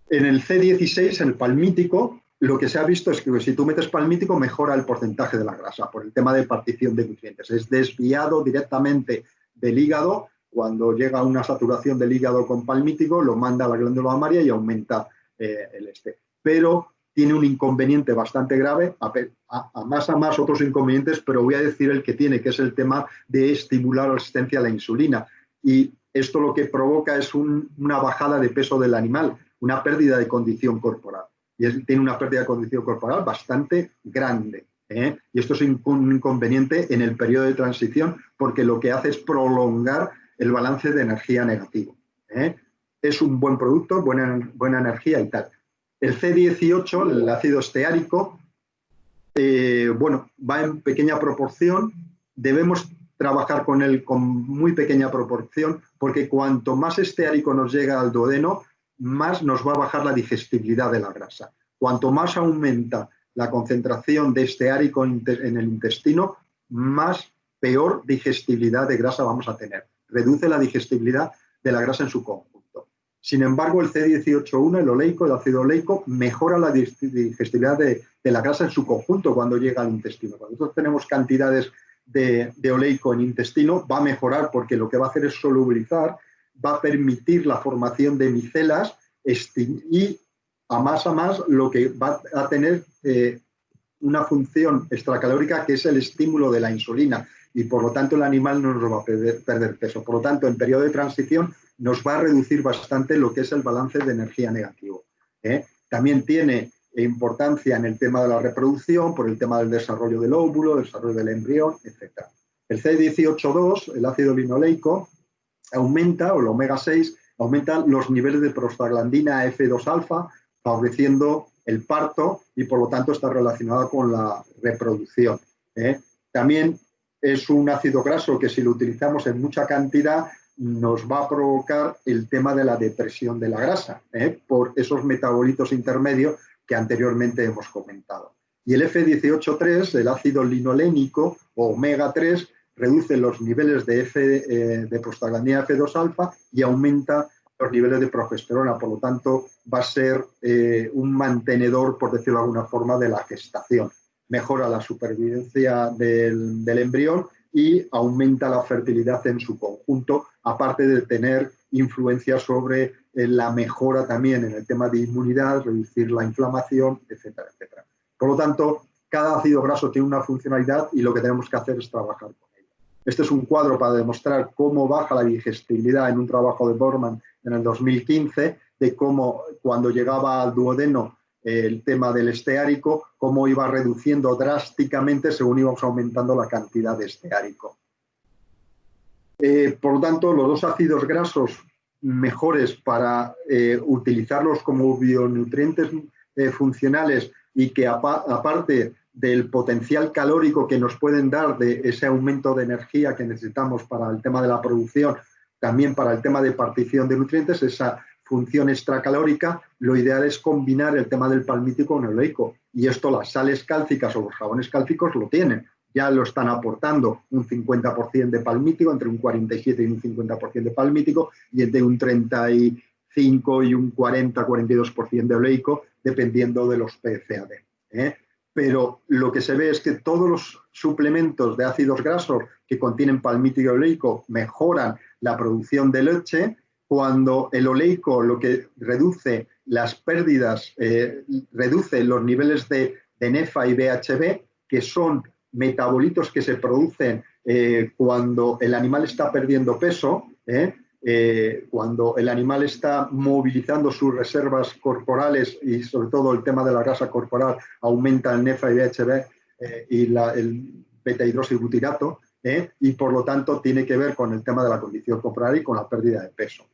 En el C16, en el palmítico, lo que se ha visto es que si tú metes palmítico mejora el porcentaje de la grasa por el tema de partición de nutrientes. Es desviado directamente del hígado. Cuando llega a una saturación del hígado con palmítico, lo manda a la glándula mamaria y aumenta el este. Pero tiene un inconveniente bastante grave, a más otros inconvenientes, pero voy a decir el que tiene, que es el tema de estimular la resistencia a la insulina. Y esto lo que provoca es una bajada de peso del animal, una pérdida de condición corporal. Y tiene una pérdida de condición corporal bastante grande. Y esto es un inconveniente en el periodo de transición, porque lo que hace es prolongar el balance de energía negativo. Es un buen producto, buena energía y tal. El C18, el ácido esteárico, va en pequeña proporción. Debemos trabajar con él con muy pequeña proporción porque cuanto más esteárico nos llega al duodeno, más nos va a bajar la digestibilidad de la grasa. Cuanto más aumenta la concentración de esteárico en el intestino, más peor digestibilidad de grasa vamos a tener. Reduce la digestibilidad de la grasa en su conjunto. Sin embargo, el C18.1, el oleico, el ácido oleico, mejora la digestibilidad de la grasa en su conjunto cuando llega al intestino. Cuando nosotros tenemos cantidades de oleico en intestino, va a mejorar porque lo que va a hacer es solubilizar, va a permitir la formación de micelas y a más lo que va a tener una función extracalórica que es el estímulo de la insulina y por lo tanto el animal no nos va a perder peso. Por lo tanto, en periodo de transición nos va a reducir bastante lo que es el balance de energía negativo. También tiene importancia en el tema de la reproducción, por el tema del desarrollo del óvulo, desarrollo del embrión, etc. El C18.2, el ácido linoleico, aumenta, o el omega 6, aumenta los niveles de prostaglandina F2-alfa, favoreciendo el parto y por lo tanto está relacionada con la reproducción. También es un ácido graso que si lo utilizamos en mucha cantidad nos va a provocar el tema de la depresión de la grasa, por esos metabolitos intermedios que anteriormente hemos comentado. Y el F18,3, el ácido linolénico o omega 3, reduce los niveles de prostaglandina F2-alfa y aumenta los niveles de progesterona. Por lo tanto, va a ser un mantenedor, por decirlo de alguna forma, de la gestación. Mejora la supervivencia del embrión y aumenta la fertilidad en su conjunto, aparte de tener influencia sobre la mejora también en el tema de inmunidad, reducir la inflamación, etcétera, etcétera. Por lo tanto, cada ácido graso tiene una funcionalidad y lo que tenemos que hacer es trabajar con ello. Este es un cuadro para demostrar cómo baja la digestibilidad en un trabajo de Borman en el 2015, de cómo cuando llegaba al duodeno el tema del esteárico, cómo iba reduciendo drásticamente según íbamos aumentando la cantidad de esteárico. Por lo tanto, los dos ácidos grasos mejores para utilizarlos como bionutrientes funcionales y que aparte del potencial calórico que nos pueden dar de ese aumento de energía que necesitamos para el tema de la producción, también para el tema de partición de nutrientes, esa función extracalórica, lo ideal es combinar el tema del palmítico con el oleico. Y esto las sales cálcicas o los jabones cálcicos lo tienen. Ya lo están aportando un 50% de palmítico, entre un 47 y un 50% de palmítico, y entre un 35 y un 40-42% de oleico, dependiendo de los PCAD. Pero lo que se ve es que todos los suplementos de ácidos grasos que contienen palmítico y oleico mejoran la producción de leche, cuando el oleico lo que reduce las pérdidas, reduce los niveles de NEFA y BHB, que son metabolitos que se producen cuando el animal está perdiendo peso, cuando el animal está movilizando sus reservas corporales y sobre todo el tema de la grasa corporal, aumenta el NEFA y BHB y el beta-hidroxibutirato, y por lo tanto tiene que ver con el tema de la condición corporal y con la pérdida de peso.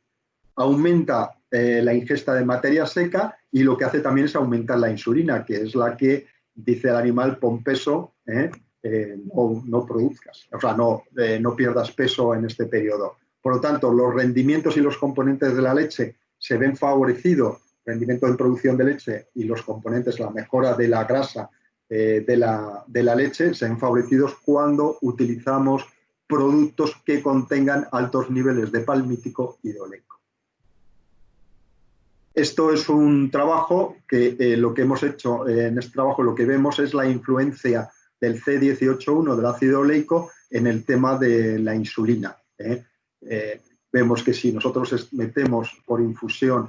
Aumenta la ingesta de materia seca y lo que hace también es aumentar la insulina, que es la que dice al animal pon peso, no produzcas, o sea, no pierdas peso en este periodo. Por lo tanto, los rendimientos y los componentes de la leche se ven favorecidos, rendimiento de producción de leche y los componentes, la mejora de la grasa de la leche, se ven favorecidos cuando utilizamos productos que contengan altos niveles de palmítico y de oleico. Esto es un trabajo que lo que hemos hecho en este trabajo, lo que vemos es la influencia del C18,1 del ácido oleico en el tema de la insulina. Vemos que si nosotros metemos por infusión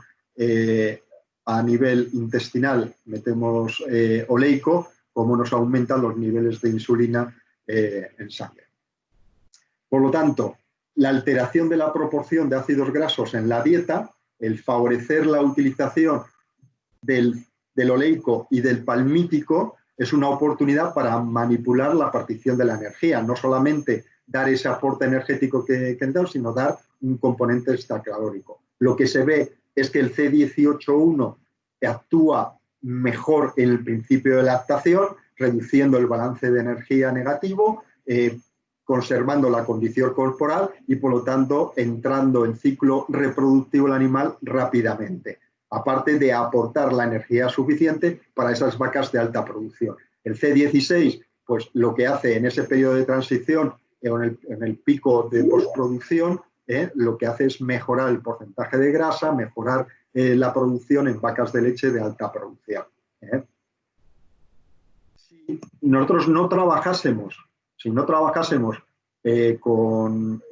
a nivel intestinal, metemos oleico, cómo nos aumentan los niveles de insulina en sangre. Por lo tanto, la alteración de la proporción de ácidos grasos en la dieta, el favorecer la utilización del oleico y del palmítico, es una oportunidad para manipular la partición de la energía, no solamente dar ese aporte energético que damos, sino dar un componente extracalórico. Lo que se ve es que el C18,1 actúa mejor en el principio de lactación, reduciendo el balance de energía negativo, conservando la condición corporal y, por lo tanto, entrando en ciclo reproductivo el animal rápidamente, aparte de aportar la energía suficiente para esas vacas de alta producción. El C16, pues lo que hace en ese periodo de transición, en el pico de postproducción, lo que hace es mejorar el porcentaje de grasa, mejorar la producción en vacas de leche de alta producción. Si nosotros no trabajásemos con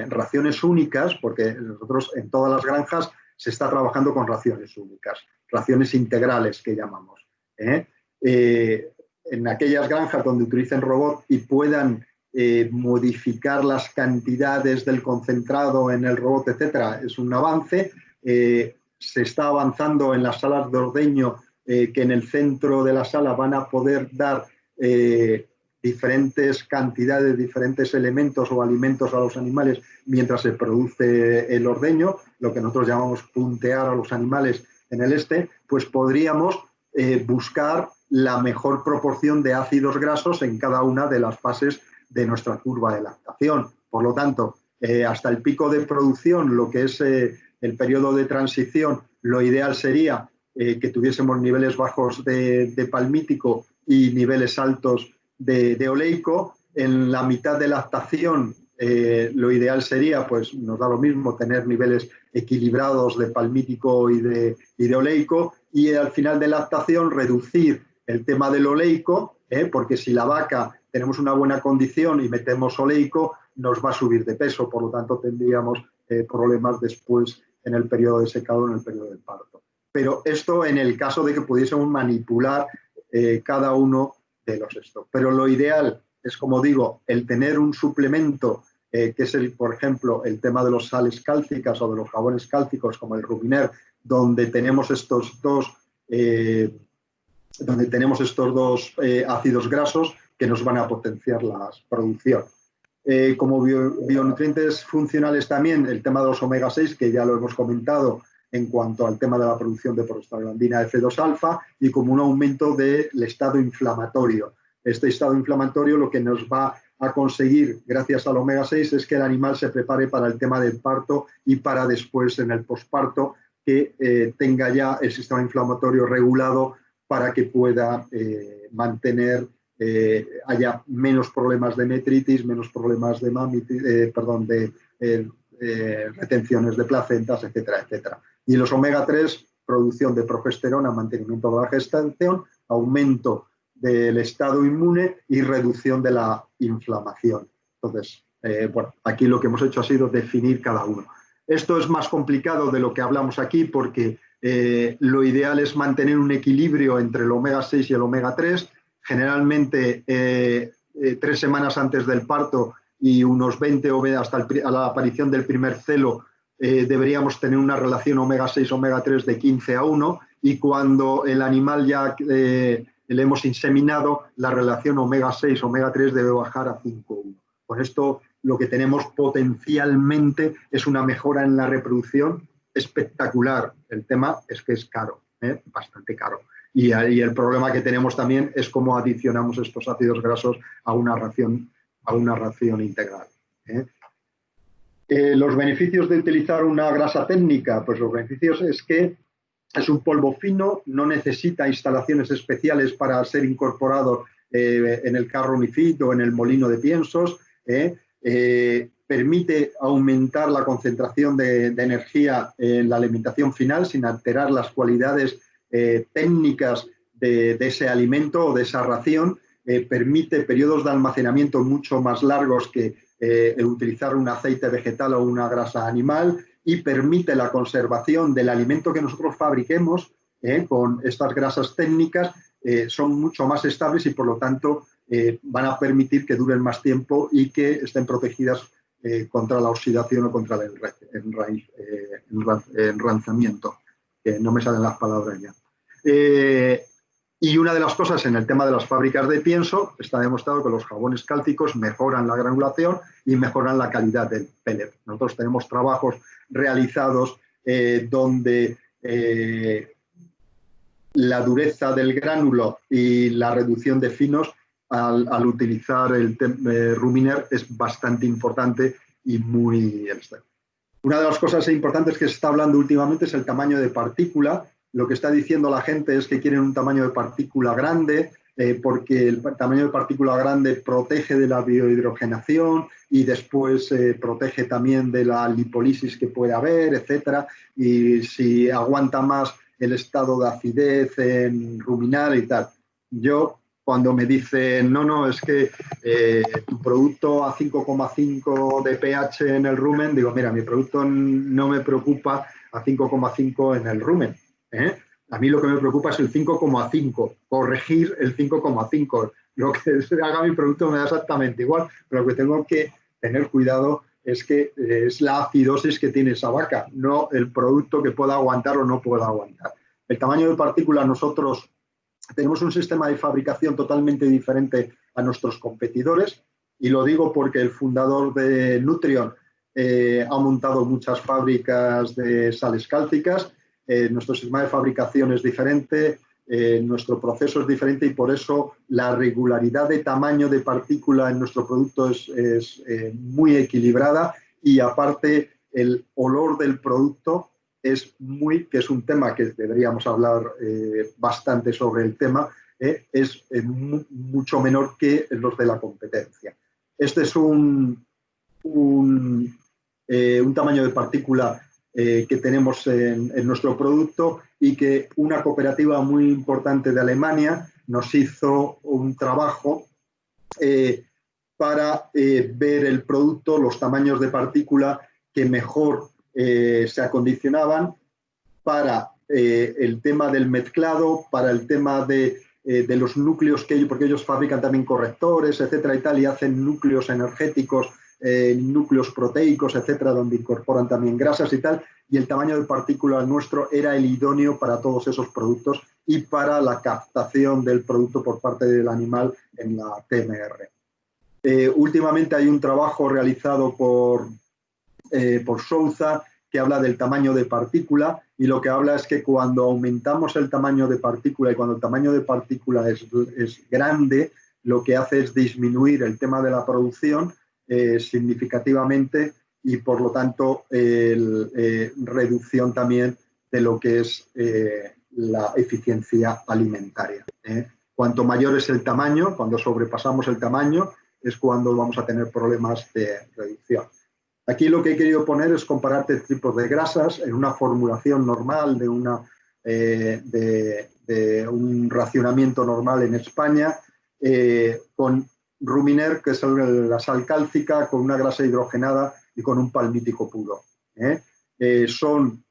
raciones únicas, porque nosotros en todas las granjas se está trabajando con raciones únicas, raciones integrales que llamamos. En aquellas granjas donde utilicen robot y puedan modificar las cantidades del concentrado en el robot, etcétera, es un avance. Se está avanzando en las salas de ordeño, que en el centro de la sala van a poder dar diferentes cantidades, diferentes elementos o alimentos a los animales mientras se produce el ordeño, lo que nosotros llamamos puntear a los animales en el pues podríamos buscar la mejor proporción de ácidos grasos en cada una de las fases de nuestra curva de lactación. Por lo tanto, hasta el pico de producción, lo que es el periodo de transición, lo ideal sería que tuviésemos niveles bajos de palmítico y niveles altos de oleico. En la mitad de lactación, lo ideal sería, pues nos da lo mismo, tener niveles equilibrados de palmítico y de oleico, y al final de lactación reducir el tema del oleico, porque si la vaca tenemos una buena condición y metemos oleico, nos va a subir de peso, por lo tanto tendríamos problemas después en el periodo de secado, en el periodo de parto. Pero esto en el caso de que pudiésemos manipular cada uno de los estos. Pero lo ideal es, como digo, el tener un suplemento que es, por ejemplo, el tema de los sales cálcicas o de los jabones cálcicos, como el Rubiner, donde tenemos estos dos ácidos grasos que nos van a potenciar la producción. Como bionutrientes funcionales también, el tema de los omega 6, que ya lo hemos comentado en cuanto al tema de la producción de prostaglandina F2-alfa, y como un aumento del estado inflamatorio. Este estado inflamatorio lo que nos va a conseguir, gracias al omega 6, es que el animal se prepare para el tema del parto y para después, en el posparto, que tenga ya el sistema inflamatorio regulado para que pueda mantener, haya menos problemas de metritis, menos problemas de mamitis, retenciones de placentas, etcétera, etcétera. Y los omega 3, producción de progesterona, mantenimiento de la gestación, aumento del estado inmune y reducción de la inflamación. Entonces, bueno, aquí lo que hemos hecho ha sido definir cada uno. Esto es más complicado de lo que hablamos aquí porque lo ideal es mantener un equilibrio entre el omega 6 y el omega 3. Generalmente, 3 semanas antes del parto y unos 20 o hasta la aparición del primer celo, deberíamos tener una relación omega 6, omega 3 de 15:1, y cuando el animal ya le hemos inseminado, la relación omega 6, omega 3 debe bajar a 5:1. Con esto lo que tenemos potencialmente es una mejora en la reproducción espectacular. El tema es que es caro, bastante caro. Y el problema que tenemos también es cómo adicionamos estos ácidos grasos a una ración integral. Los beneficios de utilizar una grasa técnica, pues los beneficios es que es un polvo fino, no necesita instalaciones especiales para ser incorporado en el carro Unifit o en el molino de piensos, permite aumentar la concentración de energía en la alimentación final sin alterar las cualidades técnicas de ese alimento o de esa ración, permite periodos de almacenamiento mucho más largos que utilizar un aceite vegetal o una grasa animal, y permite la conservación del alimento que nosotros fabriquemos con estas grasas técnicas. Son mucho más estables y por lo tanto van a permitir que duren más tiempo y que estén protegidas contra la oxidación o contra el enraizamiento. No me salen las palabras ya. Y una de las cosas en el tema de las fábricas de pienso, está demostrado que los jabones cálcicos mejoran la granulación y mejoran la calidad del pellet. Nosotros tenemos trabajos realizados donde la dureza del gránulo y la reducción de finos al utilizar el Ruminer es bastante importante y muy externo. Una de las cosas importantes que se está hablando últimamente es el tamaño de partícula. Lo que está diciendo la gente es que quieren un tamaño de partícula grande, porque el tamaño de partícula grande protege de la biohidrogenación y después protege también de la lipólisis que puede haber, etcétera. Y si aguanta más el estado de acidez en ruminar y tal. Yo, cuando me dicen, no, es que tu producto a 5,5 de pH en el rumen, digo, mira, mi producto no me preocupa a 5,5 en el rumen. A mí lo que me preocupa es el 5,5, corregir el 5,5. Lo que haga mi producto me da exactamente igual, pero lo que tengo que tener cuidado es que es la acidosis que tiene esa vaca, no el producto que pueda aguantar o no pueda aguantar. El tamaño de partícula, nosotros tenemos un sistema de fabricación totalmente diferente a nuestros competidores. Y lo digo porque el fundador de Nutrion ha montado muchas fábricas de sales cálcicas. Nuestro sistema de fabricación es diferente, nuestro proceso es diferente y por eso la regularidad de tamaño de partícula en nuestro producto es muy equilibrada, y aparte el olor del producto que es un tema que deberíamos hablar bastante sobre el tema, es mucho menor que los de la competencia. Este es un tamaño de partícula que tenemos en nuestro producto, y que una cooperativa muy importante de Alemania nos hizo un trabajo para ver el producto, los tamaños de partícula que mejor se acondicionaban para el tema del mezclado, para el tema de los núcleos porque ellos fabrican también correctores, etcétera y tal, y hacen núcleos energéticos, núcleos proteicos, etcétera, donde incorporan también grasas y tal, y el tamaño de partícula nuestro era el idóneo para todos esos productos y para la captación del producto por parte del animal en la TMR. Últimamente hay un trabajo realizado por Souza que habla del tamaño de partícula, y lo que habla es que cuando aumentamos el tamaño de partícula y cuando el tamaño de partícula es grande, lo que hace es disminuir el tema de la producción significativamente, y por lo tanto reducción también de lo que es la eficiencia alimentaria. Cuanto mayor es el tamaño, cuando sobrepasamos el tamaño, es cuando vamos a tener problemas de reducción. Aquí lo que he querido poner es comparar tres tipos de grasas en una formulación normal de un racionamiento normal en España, con Ruminer, que es la sal cálcica, con una grasa hidrogenada y con un palmítico puro. Son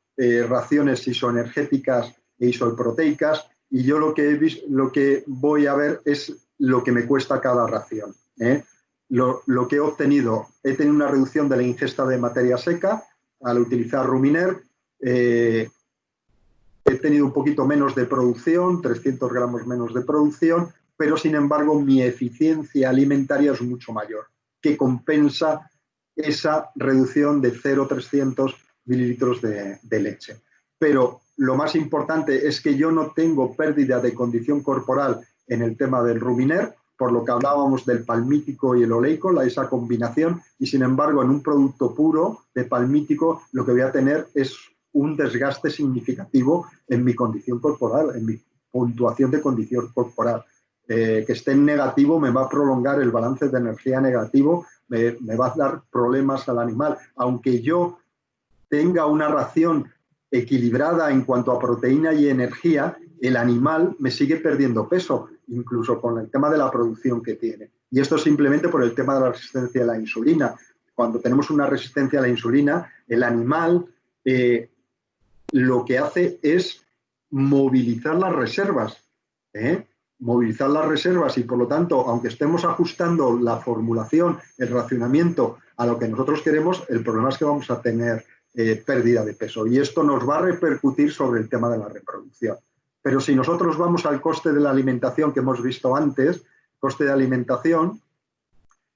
raciones isoenergéticas e isoproteicas, y yo lo que voy a ver es lo que me cuesta cada ración. Lo que he tenido una reducción de la ingesta de materia seca al utilizar Ruminer. He tenido un poquito menos de producción, 300 gramos menos de producción, pero sin embargo mi eficiencia alimentaria es mucho mayor, que compensa esa reducción de 0,300 mililitros de leche. Pero lo más importante es que yo no tengo pérdida de condición corporal en el tema del Ruminer, por lo que hablábamos del palmítico y el oleico, esa combinación, y sin embargo en un producto puro de palmítico lo que voy a tener es un desgaste significativo en mi condición corporal, en mi puntuación de condición corporal. Que esté en negativo me va a prolongar el balance de energía negativo, me va a dar problemas al animal. Aunque yo tenga una ración equilibrada en cuanto a proteína y energía, el animal me sigue perdiendo peso, incluso con el tema de la producción que tiene. Y esto simplemente por el tema de la resistencia a la insulina. Cuando tenemos una resistencia a la insulina, el animal lo que hace es movilizar las reservas. Movilizar las reservas, y por lo tanto, aunque estemos ajustando la formulación, el racionamiento a lo que nosotros queremos, el problema es que vamos a tener pérdida de peso, y esto nos va a repercutir sobre el tema de la reproducción. Pero si nosotros vamos al coste de la alimentación que hemos visto antes, el coste de alimentación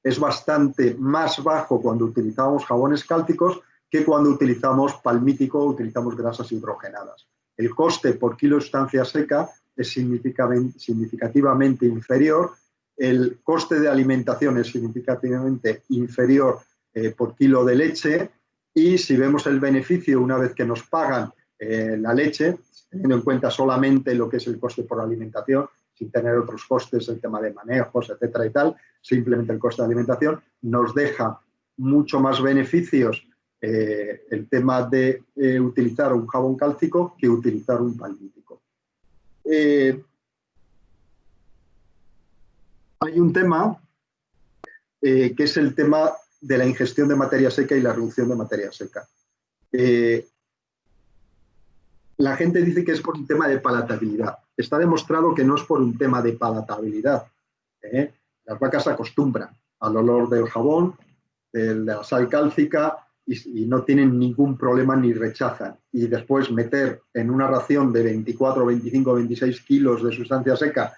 es bastante más bajo cuando utilizamos jabones cálcicos que cuando utilizamos palmítico o utilizamos grasas hidrogenadas. El coste por kilo de sustancia seca es significativamente inferior, el coste de alimentación es significativamente inferior por kilo de leche, y si vemos el beneficio una vez que nos pagan la leche, teniendo en cuenta solamente lo que es el coste por alimentación, sin tener otros costes, el tema de manejos, etcétera y tal, simplemente el coste de alimentación, nos deja mucho más beneficios el tema de utilizar un jabón cálcico que utilizar un palmítico. Hay un tema que es el tema de la ingestión de materia seca y la reducción de materia seca. La gente dice que es por un tema de palatabilidad. Está demostrado que no es por un tema de palatabilidad. Las vacas se acostumbran al olor del jabón, de la sal cálcica, y no tienen ningún problema ni rechazan. Y después meter en una ración de 24, 25, 26 kilos de sustancia seca,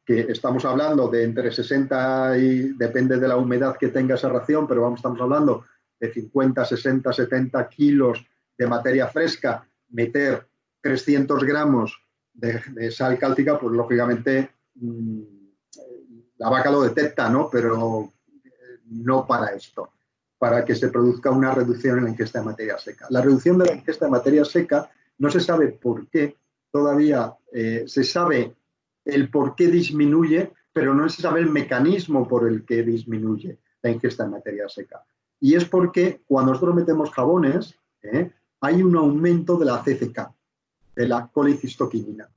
que estamos hablando de entre 60 y, depende de la humedad que tenga esa ración, pero estamos hablando de 50, 60, 70 kilos de materia fresca, meter 300 gramos de sal cálcica, pues lógicamente la vaca lo detecta, ¿no? Pero no para esto, para que se produzca una reducción en la ingesta de materia seca. La reducción de la ingesta de materia seca no se sabe por qué, todavía se sabe el por qué disminuye, pero no se sabe el mecanismo por el que disminuye la ingesta de materia seca. Y es porque cuando nosotros metemos jabones, hay un aumento de la CCK, de la colicistoquinina,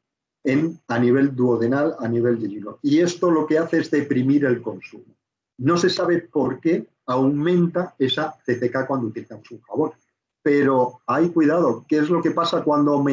a nivel duodenal, a nivel yeyuno. Y esto lo que hace es deprimir el consumo. No se sabe por qué aumenta esa CCK cuando utilizamos un jabón. Pero hay cuidado, ¿qué es lo que pasa cuando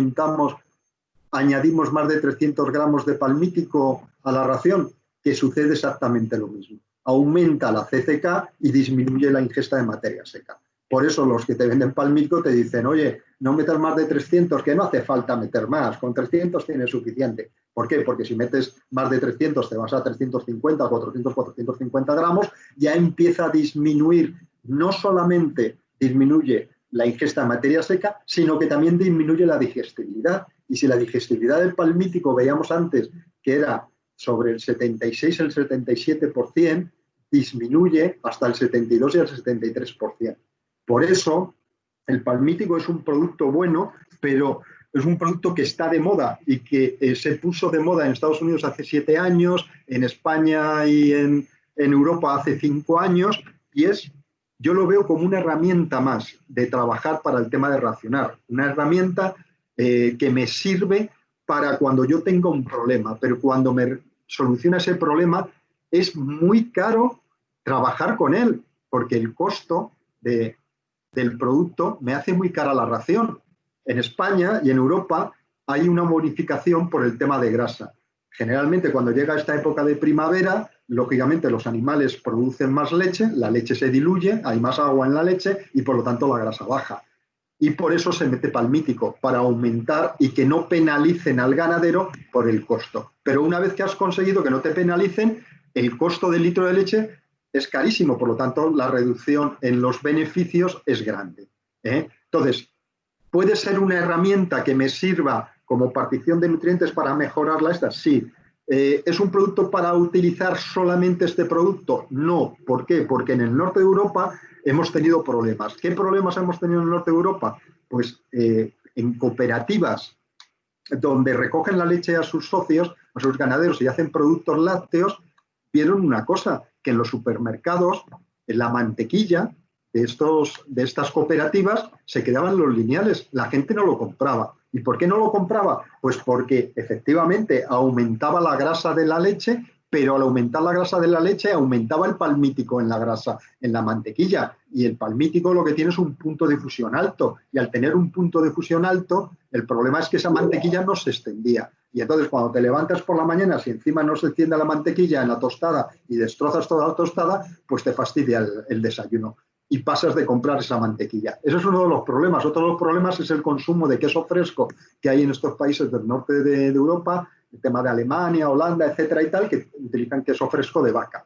añadimos más de 300 gramos de palmítico a la ración? Que sucede exactamente lo mismo. Aumenta la CCK y disminuye la ingesta de materia seca. Por eso los que te venden palmítico te dicen, oye, no metas más de 300, que no hace falta meter más, con 300 tienes suficiente. ¿Por qué? Porque si metes más de 300, te vas a 350, 400, 450 gramos, ya empieza a disminuir, no solamente disminuye la ingesta de materia seca, sino que también disminuye la digestibilidad. Y si la digestibilidad del palmítico veíamos antes que era sobre el 76, el 77%, disminuye hasta el 72 y el 73%. Por eso, el palmítico es un producto bueno, pero es un producto que está de moda y que se puso de moda en Estados Unidos hace 7 años, en España y en Europa hace 5 años, y yo lo veo como una herramienta más de trabajar para el tema de racionar, una herramienta que me sirve para cuando yo tenga un problema, pero cuando me soluciona ese problema es muy caro trabajar con él, porque el costo del producto me hace muy cara la ración. En España y en Europa hay una bonificación por el tema de grasa. Generalmente cuando llega esta época de primavera, lógicamente los animales producen más leche, la leche se diluye, hay más agua en la leche y por lo tanto la grasa baja. Y por eso se mete palmítico, para aumentar y que no penalicen al ganadero por el costo. Pero una vez que has conseguido que no te penalicen, el costo del litro de leche es carísimo, por lo tanto la reducción en los beneficios es grande. Entonces, ¿puede ser una herramienta que me sirva como partición de nutrientes para mejorarla esta? Sí. ¿Es un producto para utilizar solamente este producto? No. ¿Por qué? Porque en el norte de Europa hemos tenido problemas. ¿Qué problemas hemos tenido en el norte de Europa? Pues en cooperativas donde recogen la leche a sus socios, a sus ganaderos y hacen productos lácteos, vieron una cosa, que en los supermercados, en la mantequilla de estas cooperativas se quedaban los lineales, la gente no lo compraba. ¿Y por qué no lo compraba? Pues porque efectivamente aumentaba la grasa de la leche, pero al aumentar la grasa de la leche aumentaba el palmítico en la grasa, en la mantequilla. Y el palmítico lo que tiene es un punto de fusión alto. Y al tener un punto de fusión alto, el problema es que esa mantequilla no se extendía. Y entonces cuando te levantas por la mañana, si encima no se extiende la mantequilla en la tostada y destrozas toda la tostada, pues te fastidia el desayuno y pasas de comprar esa mantequilla. Eso es uno de los problemas. Otro de los problemas es el consumo de queso fresco que hay en estos países del norte de Europa, el tema de Alemania, Holanda, etcétera y tal, que utilizan queso fresco de vaca.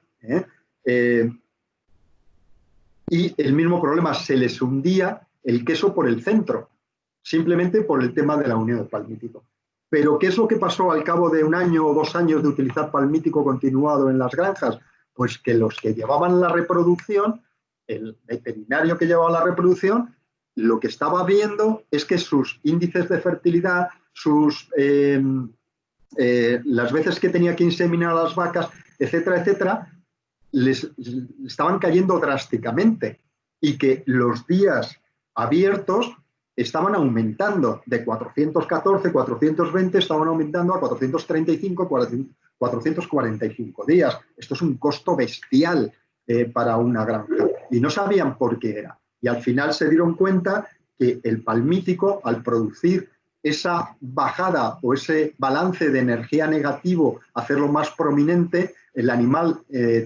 Y el mismo problema, se les hundía el queso por el centro, simplemente por el tema de la unión del palmítico. Pero ¿qué es lo que pasó al cabo de 1 año o 2 años de utilizar palmítico continuado en las granjas? Pues que los que llevaban la reproducción, el veterinario que llevaba la reproducción, lo que estaba viendo es que sus índices de fertilidad, las veces que tenía que inseminar a las vacas, etcétera, etcétera, les estaban cayendo drásticamente y que los días abiertos estaban aumentando de 414, 420, estaban aumentando a 435, 445 días. Esto es un costo bestial para una granja y no sabían por qué era. Y al final se dieron cuenta que el palmítico, al producir esa bajada o ese balance de energía negativo, hacerlo más prominente, el animal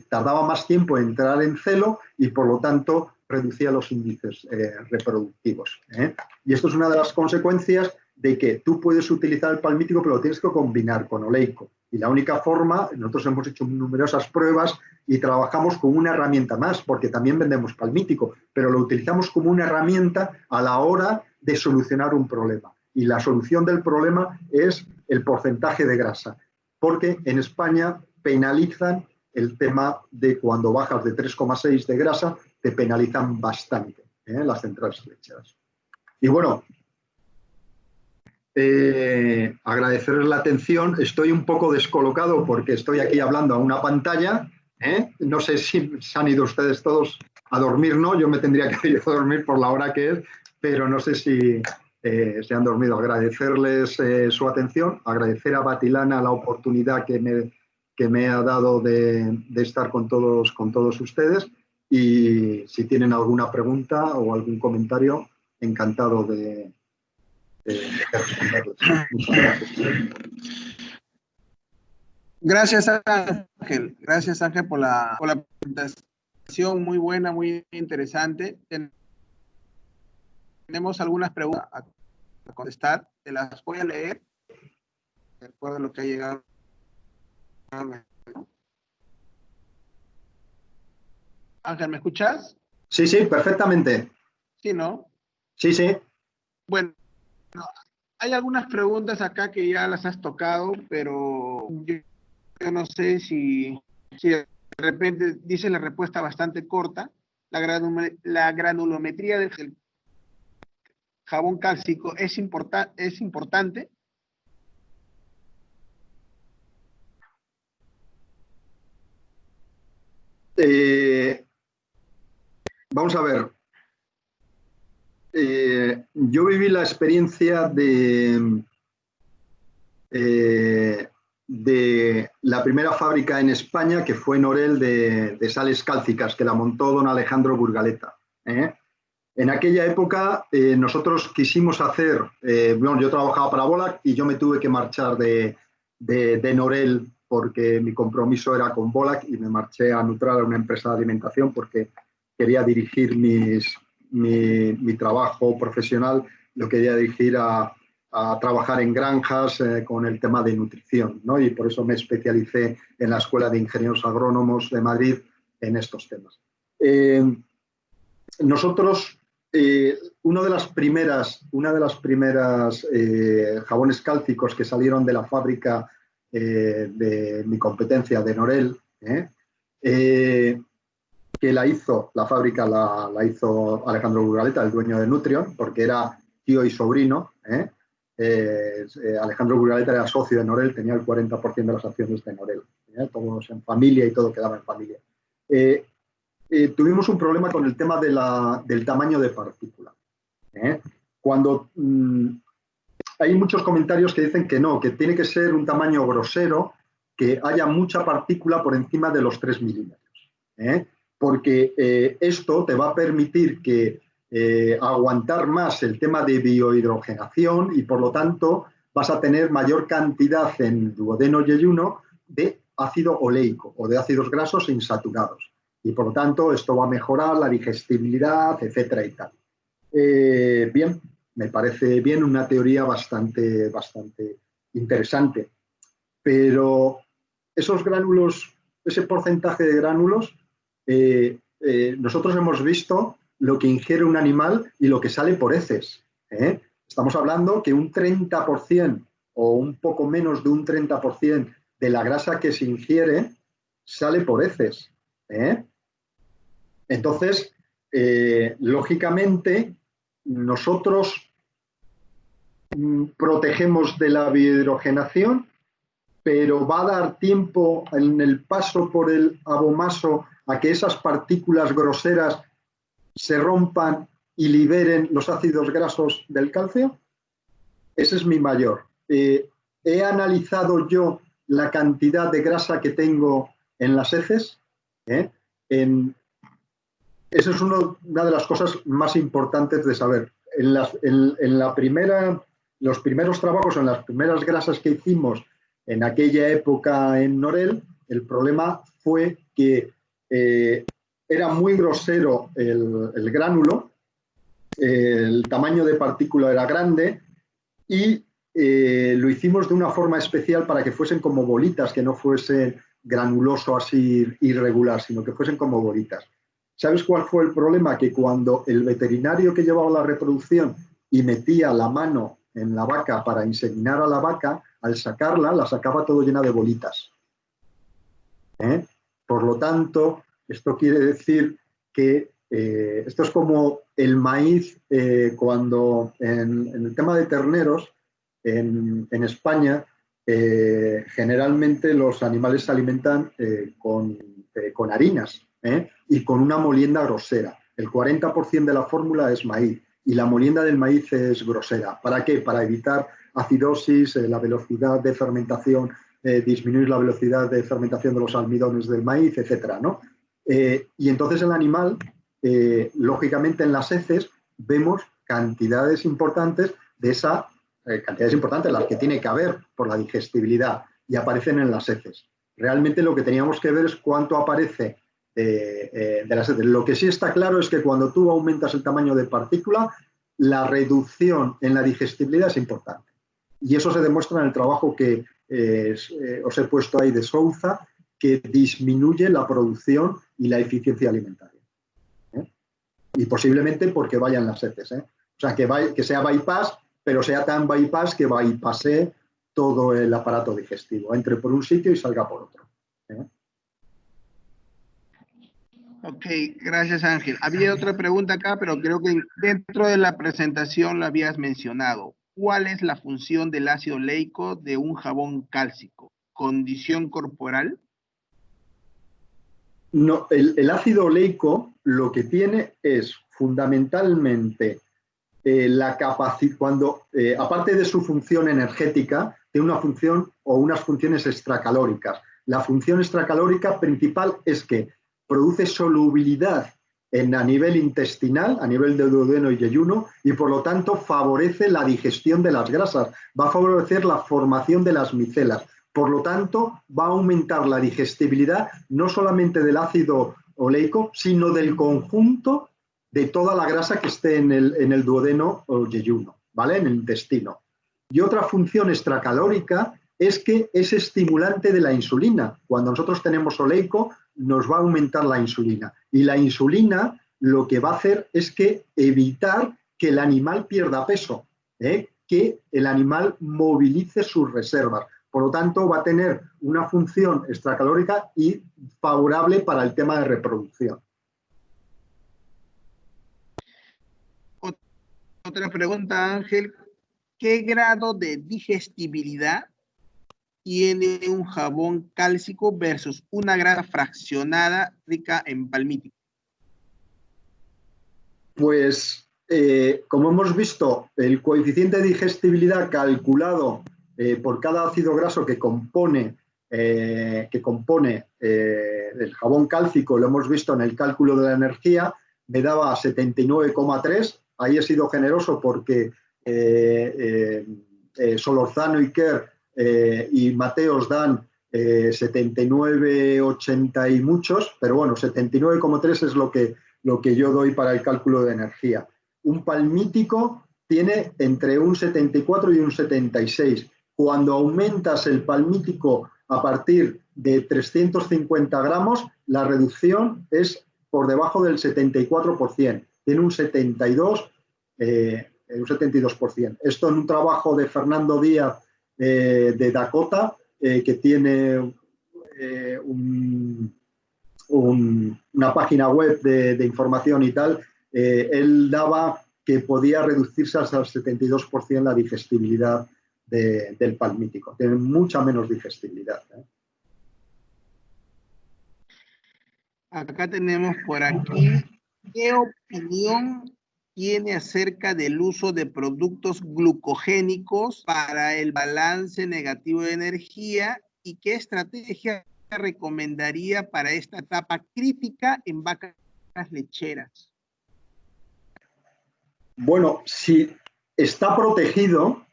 tardaba más tiempo en entrar en celo y por lo tanto reducía los índices reproductivos. Y esto es una de las consecuencias de que tú puedes utilizar el palmítico, pero lo tienes que combinar con oleico. Y la única forma, nosotros hemos hecho numerosas pruebas y trabajamos con una herramienta más, porque también vendemos palmítico, pero lo utilizamos como una herramienta a la hora de solucionar un problema. Y la solución del problema es el porcentaje de grasa, porque en España penalizan el tema de cuando bajas de 3,6 de grasa, te penalizan bastante las centrales lecheras. Y bueno, agradecerles la atención. Estoy un poco descolocado porque estoy aquí hablando a una pantalla. No sé si se han ido ustedes todos a dormir, ¿no? Yo me tendría que ir a dormir por la hora que es, pero no sé si se han dormido. Agradecerles su atención, agradecer a Batilana la oportunidad que me ha dado de estar con todos ustedes, y si tienen alguna pregunta o algún comentario, encantado de responderles. Muchas gracias. Gracias Ángel por la presentación muy buena, muy interesante. Tenemos algunas preguntas a contestar, te las voy a leer de acuerdo a lo que ha llegado. Ángel, ¿me escuchas? Sí, sí, perfectamente. Sí, ¿no? Sí, sí. Bueno, hay algunas preguntas acá que ya las has tocado, pero yo no sé si de repente dice la respuesta bastante corta. La granulometría del jabón cálcico es importante. Vamos a ver. Yo viví la experiencia de la primera fábrica en España, que fue en Orel, de sales cálcicas, que la montó don Alejandro Burgaleta. En aquella época nosotros quisimos hacer, bueno, yo trabajaba para Bolac y yo me tuve que marchar de Norel porque mi compromiso era con Bolac, y me marché a Nutral, a una empresa de alimentación, porque quería dirigir mi trabajo profesional, lo quería dirigir a trabajar en granjas con el tema de nutrición, ¿no? Y por eso me especialicé en la Escuela de Ingenieros Agrónomos de Madrid en estos temas. Nosotros, una de las primeras jabones cálcicos que salieron de la fábrica de mi competencia de Norel, que la fábrica la hizo Alejandro Burgaleta, el dueño de Nutrion, porque era tío y sobrino. Alejandro Burgaleta era socio de Norel, tenía el 40% de las acciones de Norel, todos en familia y todo quedaba en familia. Tuvimos un problema con el tema del tamaño de partícula. Cuando hay muchos comentarios que dicen que no, que tiene que ser un tamaño grosero, que haya mucha partícula por encima de los 3 milímetros. Porque esto te va a permitir que aguantar más el tema de biohidrogenación, y por lo tanto vas a tener mayor cantidad en duodeno y ayuno de ácido oleico o de ácidos grasos insaturados. Y por lo tanto esto va a mejorar la digestibilidad, etcétera y tal. Bien, me parece bien, una teoría bastante interesante. Pero esos gránulos, ese porcentaje de gránulos, nosotros hemos visto lo que ingiere un animal y lo que sale por heces. Estamos hablando que un 30% o un poco menos de un 30% de la grasa que se ingiere sale por heces. Entonces, lógicamente, nosotros protegemos de la biohidrogenación, pero va a dar tiempo en el paso por el abomaso a que esas partículas groseras se rompan y liberen los ácidos grasos del calcio. Ese es mi mayor. He analizado yo la cantidad de grasa que tengo en las heces. Esa es una de las cosas más importantes de saber. Los primeros trabajos, en las primeras grasas que hicimos en aquella época en Norel, el problema fue que era muy grosero el gránulo, el tamaño de partícula era grande, y lo hicimos de una forma especial para que fuesen como bolitas, que no fuesen granuloso así irregular, sino que fuesen como bolitas. ¿Sabes cuál fue el problema? Que cuando el veterinario que llevaba la reproducción y metía la mano en la vaca para inseminar a la vaca, al sacarla, la sacaba todo llena de bolitas. Por lo tanto, esto quiere decir que esto es como el maíz cuando en el tema de terneros, en España, generalmente los animales se alimentan con harinas y con una molienda grosera. El 40% de la fórmula es maíz y la molienda del maíz es grosera. ¿Para qué? Para evitar acidosis, la velocidad de fermentación, disminuir la velocidad de fermentación de los almidones del maíz, etcétera, ¿no? Y entonces el animal, lógicamente en las heces, vemos cantidades importantes de esa, cantidades importantes, las que tiene que haber por la digestibilidad, y aparecen en las heces. Realmente lo que teníamos que ver es cuánto aparece de las heces. Lo que sí está claro es que cuando tú aumentas el tamaño de partícula, la reducción en la digestibilidad es importante. Y eso se demuestra en el trabajo que os he puesto ahí de Souza, que disminuye la producción y la eficiencia alimentaria. Y posiblemente porque vayan las heces. O sea, que sea bypass, pero sea tan bypass que bypasse todo el aparato digestivo. Entre por un sitio y salga por otro. Ok, gracias Ángel. Había otra pregunta acá, pero creo que dentro de la presentación lo habías mencionado. ¿Cuál es la función del ácido oleico de un jabón cálcico? ¿Condición corporal? No, el ácido oleico lo que tiene es fundamentalmente la capacidad, aparte de su función energética, tiene una función o unas funciones extracalóricas. La función extracalórica principal es que produce solubilidad a nivel intestinal, a nivel de duodeno y yeyuno, y por lo tanto favorece la digestión de las grasas, va a favorecer la formación de las micelas. Por lo tanto, va a aumentar la digestibilidad no solamente del ácido oleico, sino del conjunto de toda la grasa que esté en el duodeno o yeyuno, ¿vale? En el intestino. Y otra función extracalórica es que es estimulante de la insulina. Cuando nosotros tenemos oleico, nos va a aumentar la insulina. Y la insulina lo que va a hacer es que evitar que el animal pierda peso, que el animal movilice sus reservas. Por lo tanto, va a tener una función extracalórica y favorable para el tema de reproducción. Otra pregunta, Ángel. ¿Qué grado de digestibilidad tiene un jabón cálcico versus una grasa fraccionada rica en palmítico? Pues, como hemos visto, el coeficiente de digestibilidad calculado por cada ácido graso que compone el jabón cálcico, lo hemos visto en el cálculo de la energía, me daba 79,3. Ahí he sido generoso porque Solorzano y Kerr y Mateos dan 79, 80 y muchos, pero bueno, 79,3 es lo que yo doy para el cálculo de energía. Un palmítico tiene entre un 74 y un 76. Cuando aumentas el palmítico a partir de 350 gramos, la reducción es por debajo del 74%. Tiene un 72%. Un 72%. Esto en un trabajo de Fernando Díaz de Dakota, que tiene una página web de información y tal, él daba que podía reducirse hasta el 72% la digestibilidad del palmítico. Tiene mucha menos digestibilidad. Acá tenemos por aquí, ¿qué opinión tiene acerca del uso de productos glucogénicos para el balance negativo de energía y qué estrategia recomendaría para esta etapa crítica en vacas lecheras? Bueno, si está protegido,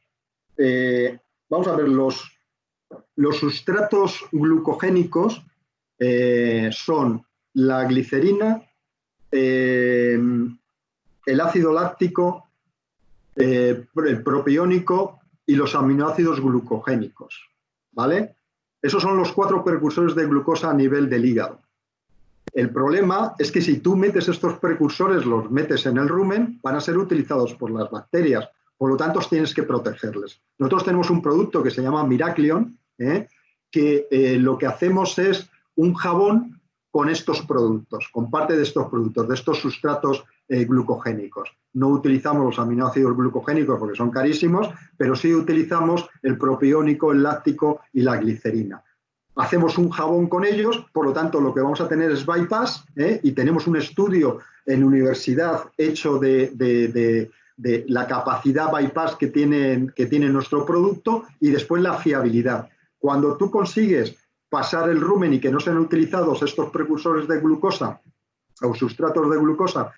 vamos a ver, los sustratos glucogénicos son la glicerina, el ácido láctico, el propiónico y los aminoácidos glucogénicos, ¿vale? Esos son los 4 precursores de glucosa a nivel del hígado. El problema es que si tú metes estos precursores, los metes en el rumen, van a ser utilizados por las bacterias, por lo tanto tienes que protegerles. Nosotros tenemos un producto que se llama Miraclion, que lo que hacemos es un jabón con estos productos, con parte de estos productos, de estos sustratos glucogénicos. No utilizamos los aminoácidos glucogénicos porque son carísimos, pero sí utilizamos el propiónico, el láctico y la glicerina. Hacemos un jabón con ellos, por lo tanto lo que vamos a tener es bypass, y tenemos un estudio en universidad hecho de la capacidad bypass que tiene nuestro producto y después la fiabilidad. Cuando tú consigues pasar el rumen y que no sean utilizados estos precursores de glucosa o sustratos de glucosa,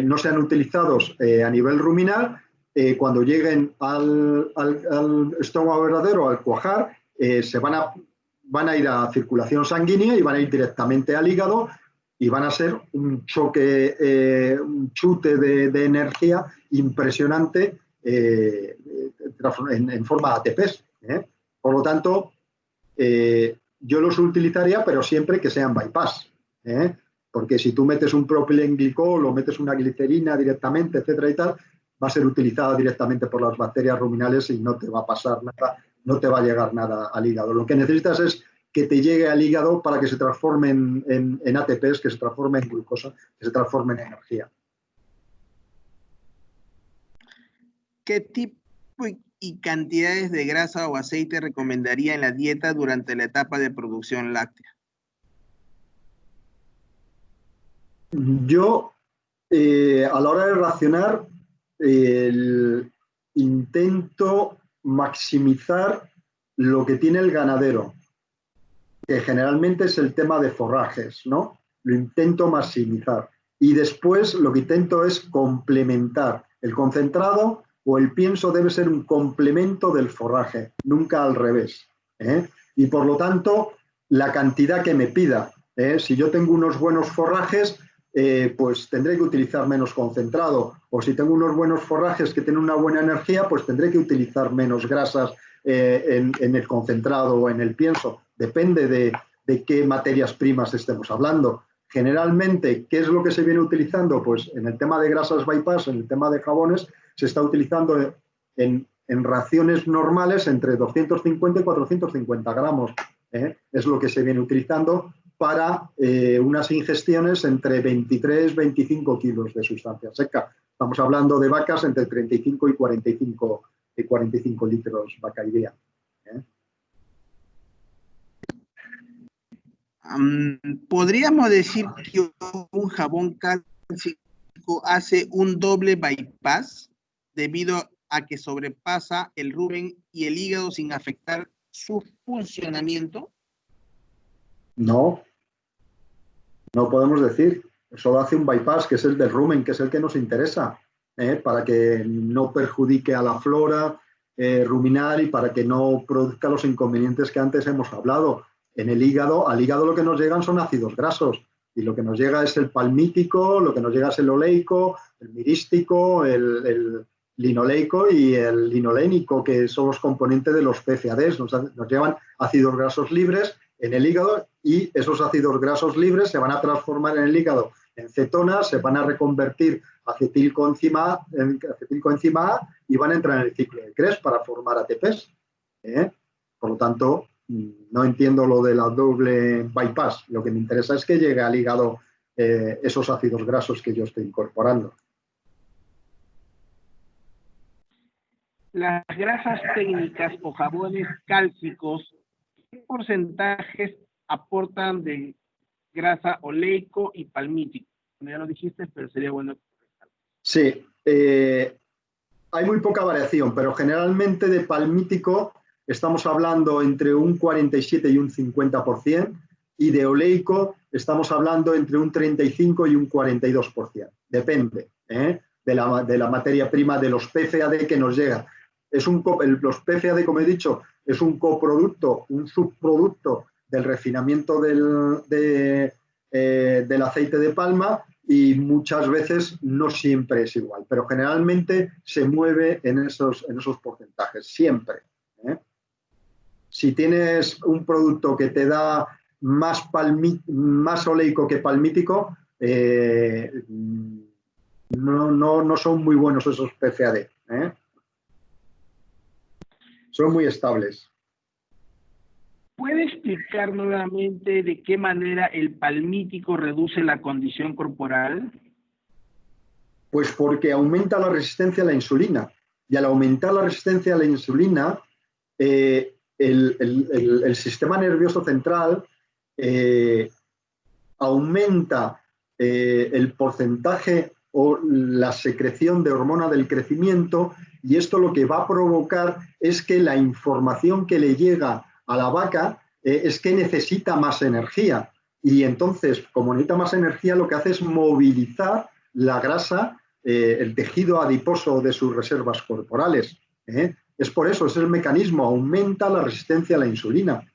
no sean utilizados a nivel ruminal, cuando lleguen al estómago verdadero, al cuajar, van a ir a circulación sanguínea y van a ir directamente al hígado y van a ser un choque, un chute de energía impresionante en forma de ATPs. Por lo tanto, yo los utilizaría, pero siempre que sean bypass, porque si tú metes un propilenglicol o metes una glicerina directamente, etcétera y tal, va a ser utilizada directamente por las bacterias ruminales y no te va a pasar nada, no te va a llegar nada al hígado. Lo que necesitas es que te llegue al hígado para que se transforme en ATPs, que se transforme en glucosa, que se transforme en energía. ¿Qué tipo y cantidades de grasa o aceite recomendaría en la dieta durante la etapa de producción láctea? Yo, a la hora de racionar, intento maximizar lo que tiene el ganadero, que generalmente es el tema de forrajes, ¿no? Lo intento maximizar. Y después lo que intento es complementar. El concentrado o el pienso debe ser un complemento del forraje, nunca al revés. Y por lo tanto, la cantidad que me pida. Si yo tengo unos buenos forrajes, pues tendré que utilizar menos concentrado. O si tengo unos buenos forrajes que tienen una buena energía, pues tendré que utilizar menos grasas en el concentrado o en el pienso. Depende de qué materias primas estemos hablando. Generalmente, ¿qué es lo que se viene utilizando? Pues en el tema de grasas bypass, en el tema de jabones, se está utilizando en raciones normales entre 250 y 450 gramos. Es lo que se viene utilizando para unas ingestiones entre 23 y 25 kilos de sustancia seca. Estamos hablando de vacas entre 35 y 45 litros vaca y día. ¿Podríamos decir que un jabón cálcico hace un doble bypass debido a que sobrepasa el rumen y el hígado sin afectar su funcionamiento? No, no podemos decir. Solo hace un bypass, que es el del rumen, que es el que nos interesa, para que no perjudique a la flora ruminal y para que no produzca los inconvenientes que antes hemos hablado. En el hígado, al hígado lo que nos llegan son ácidos grasos y lo que nos llega es el palmítico, lo que nos llega es el oleico, el mirístico, el linoleico y el linolénico, que son los componentes de los PFADs. Nos llevan ácidos grasos libres en el hígado y esos ácidos grasos libres se van a transformar en el hígado en cetonas, se van a reconvertir a acetilcoenzima A y van a entrar en el ciclo de Krebs para formar ATPs. Por lo tanto, no entiendo lo de la doble bypass. Lo que me interesa es que llegue al hígado esos ácidos grasos que yo estoy incorporando. Las grasas técnicas o jabones cálcicos, ¿qué porcentajes aportan de grasa oleico y palmítico? Ya lo dijiste, pero sería bueno. Sí, hay muy poca variación, pero generalmente de palmítico estamos hablando entre un 47 y un 50%, y de oleico estamos hablando entre un 35 y un 42%. Depende de la materia prima, de los PFAD que nos llega. Los PFAD, como he dicho, es un coproducto, un subproducto del refinamiento del aceite de palma, y muchas veces no siempre es igual, pero generalmente se mueve en esos porcentajes, siempre. Si tienes un producto que te da más oleico que palmítico, no son muy buenos esos PFAD. Son muy estables. ¿Puede explicar nuevamente de qué manera el palmítico reduce la condición corporal? Pues porque aumenta la resistencia a la insulina. Y al aumentar la resistencia a la insulina, el sistema nervioso central aumenta el porcentaje o la secreción de hormona del crecimiento, y esto lo que va a provocar es que la información que le llega a la vaca es que necesita más energía, y entonces, como necesita más energía, lo que hace es movilizar la grasa, el tejido adiposo de sus reservas corporales. Es por eso, es el mecanismo, aumenta la resistencia a la insulina.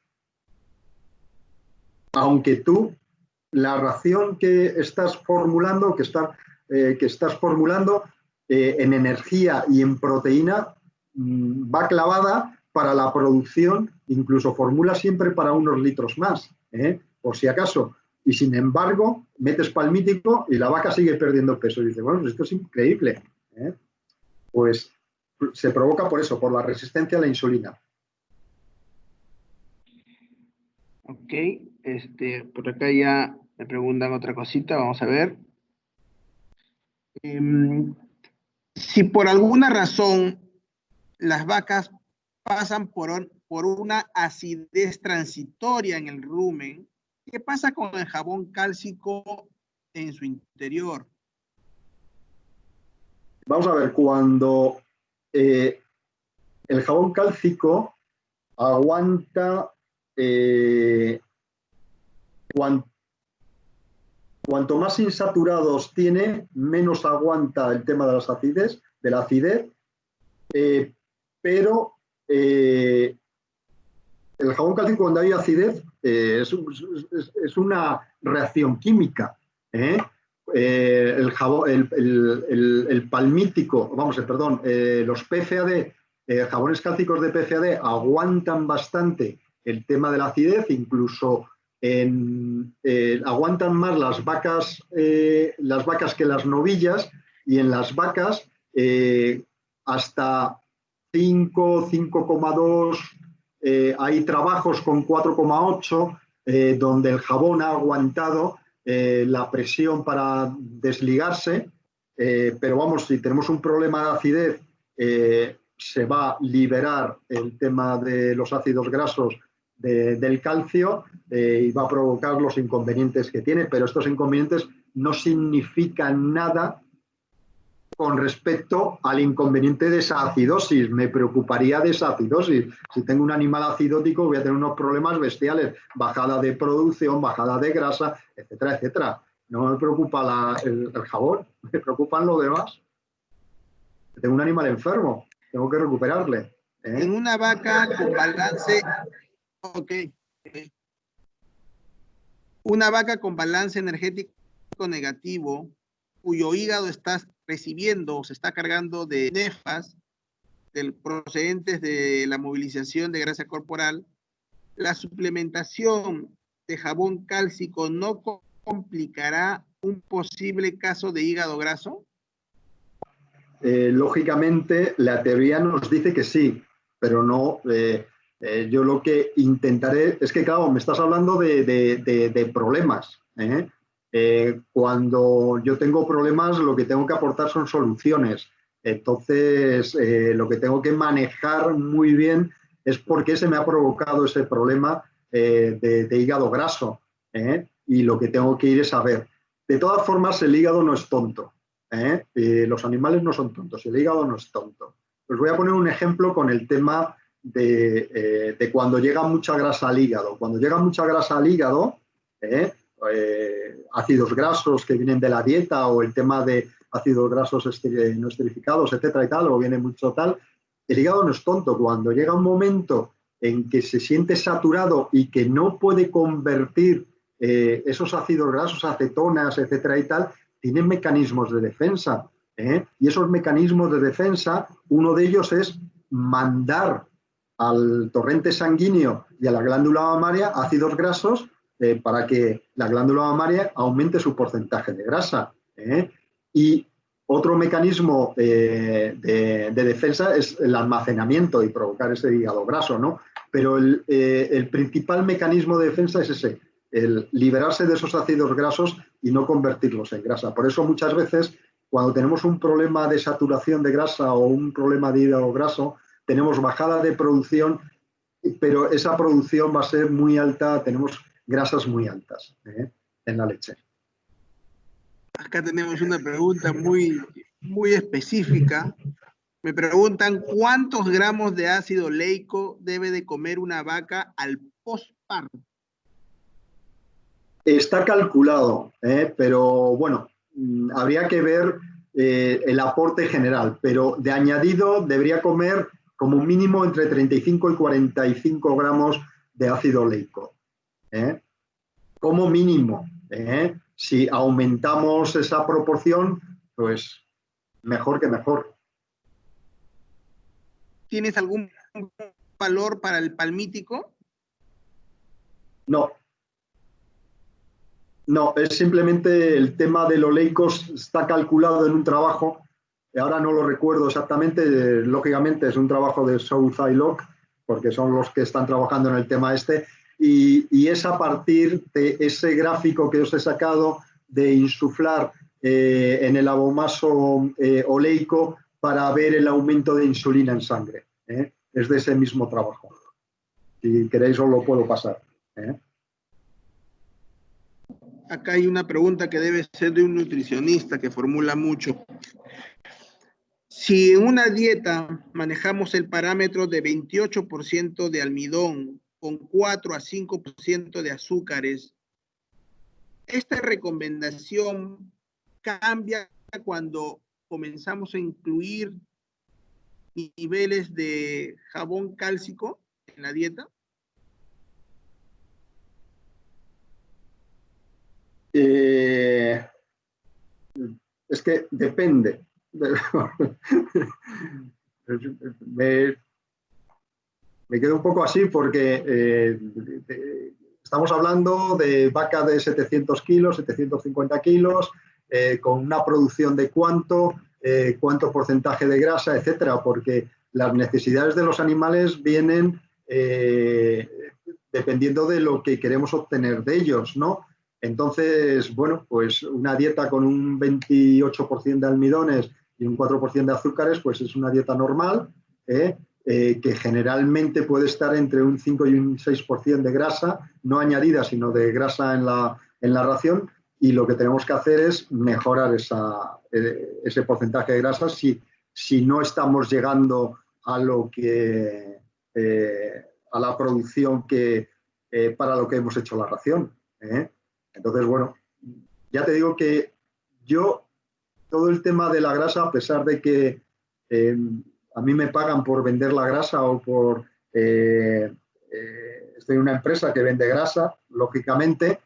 Aunque tú, la ración que estás formulando, en energía y en proteína, va clavada para la producción, incluso formula siempre para unos litros más, por si acaso. Y sin embargo, metes palmítico y la vaca sigue perdiendo peso. Y dice, bueno, pues esto es increíble. Pues se provoca por eso, por la resistencia a la insulina. Ok, por acá ya me preguntan otra cosita, vamos a ver. Si por alguna razón las vacas pasan por una acidez transitoria en el rumen, ¿qué pasa con el jabón cálcico en su interior? Vamos a ver, cuando el jabón cálcico aguanta, cuanto más insaturados tiene, menos aguanta el tema de la acidez, pero el jabón cálcico, cuando hay acidez, es una reacción química. El palmítico, los PFAD, jabones cálcicos de PFAD aguantan bastante el tema de la acidez, incluso aguantan más las vacas que las novillas, y en las vacas hasta 5, 5,2, hay trabajos con 4,8, donde el jabón ha aguantado la presión para desligarse, pero vamos, si tenemos un problema de acidez, se va a liberar el tema de los ácidos grasos del calcio, y va a provocar los inconvenientes que tiene, pero estos inconvenientes no significan nada con respecto al inconveniente de esa acidosis. Me preocuparía de esa acidosis. Si tengo un animal acidótico, voy a tener unos problemas bestiales, bajada de producción, bajada de grasa, etcétera, etcétera. No me preocupa el jabón, me preocupan lo demás. Tengo un animal enfermo, tengo que recuperarle. En una vaca con balance... Una vaca con balance energético negativo, cuyo hígado está recibiendo o se está cargando de nefas procedentes de la movilización de grasa corporal, la suplementación de jabón cálcico no complicará un posible caso de hígado graso. Lógicamente, la teoría nos dice que sí, pero no. Yo lo que intentaré es que, claro, me estás hablando de problemas. Cuando yo tengo problemas, lo que tengo que aportar son soluciones. Entonces, lo que tengo que manejar muy bien es por qué se me ha provocado ese problema de hígado graso. Y lo que tengo que ir es a ver. De todas formas, el hígado no es tonto. Los animales no son tontos, el hígado no es tonto. Os voy a poner un ejemplo con el tema de cuando llega mucha grasa al hígado. Cuando llega mucha grasa al hígado, ácidos grasos que vienen de la dieta, o el tema de ácidos grasos no esterificados, etcétera y tal, o viene mucho tal, el hígado no es tonto. Cuando llega un momento en que se siente saturado y que no puede convertir esos ácidos grasos a cetonas, etcétera y tal, tienen mecanismos de defensa, y esos mecanismos de defensa, uno de ellos es mandar al torrente sanguíneo y a la glándula mamaria ácidos grasos para que la glándula mamaria aumente su porcentaje de grasa. Y otro mecanismo de defensa es el almacenamiento y provocar ese hígado graso, ¿no? Pero el principal mecanismo de defensa es ese, el liberarse de esos ácidos grasos y no convertirlos en grasa. Por eso muchas veces cuando tenemos un problema de saturación de grasa o un problema de hígado graso, tenemos bajada de producción, pero esa producción va a ser muy alta, tenemos grasas muy altas en la leche. Acá tenemos una pregunta muy específica. Me preguntan, ¿cuántos gramos de ácido leico debe de comer una vaca al postparto? Está calculado, pero bueno, habría que ver el aporte general, pero de añadido debería comer como mínimo entre 35 y 45 gramos de ácido leico. Como mínimo. Si aumentamos esa proporción, pues mejor que mejor. ¿Tienes algún valor para el palmítico? No. No, es simplemente el tema de los leicos, está calculado en un trabajo, ahora no lo recuerdo exactamente, lógicamente es un trabajo de South ILOC, porque son los que están trabajando en el tema este, y es a partir de ese gráfico que os he sacado de insuflar en el abomaso oleico para ver el aumento de insulina en sangre. Es de ese mismo trabajo. Si queréis os lo puedo pasar. Acá hay una pregunta que debe ser de un nutricionista que formula mucho. Si en una dieta manejamos el parámetro de 28% de almidón con 4 a 5% de azúcares, ¿esta recomendación cambia cuando comenzamos a incluir niveles de jabón cálcico en la dieta? Es que depende. Me quedo un poco así porque estamos hablando de vacas de 700 kilos, 750 kilos, con una producción de cuánto porcentaje de grasa, etcétera, porque las necesidades de los animales vienen dependiendo de lo que queremos obtener de ellos, ¿no? Entonces, bueno, pues una dieta con un 28% de almidones y un 4% de azúcares, pues es una dieta normal, que generalmente puede estar entre un 5 y un 6% de grasa, no añadida, sino de grasa en la ración, y lo que tenemos que hacer es mejorar ese porcentaje de grasa si no estamos llegando a lo que a la producción para lo que hemos hecho la ración. Entonces, bueno, ya te digo que yo, todo el tema de la grasa, a pesar de que a mí me pagan por vender la grasa o por... estoy en una empresa que vende grasa, lógicamente,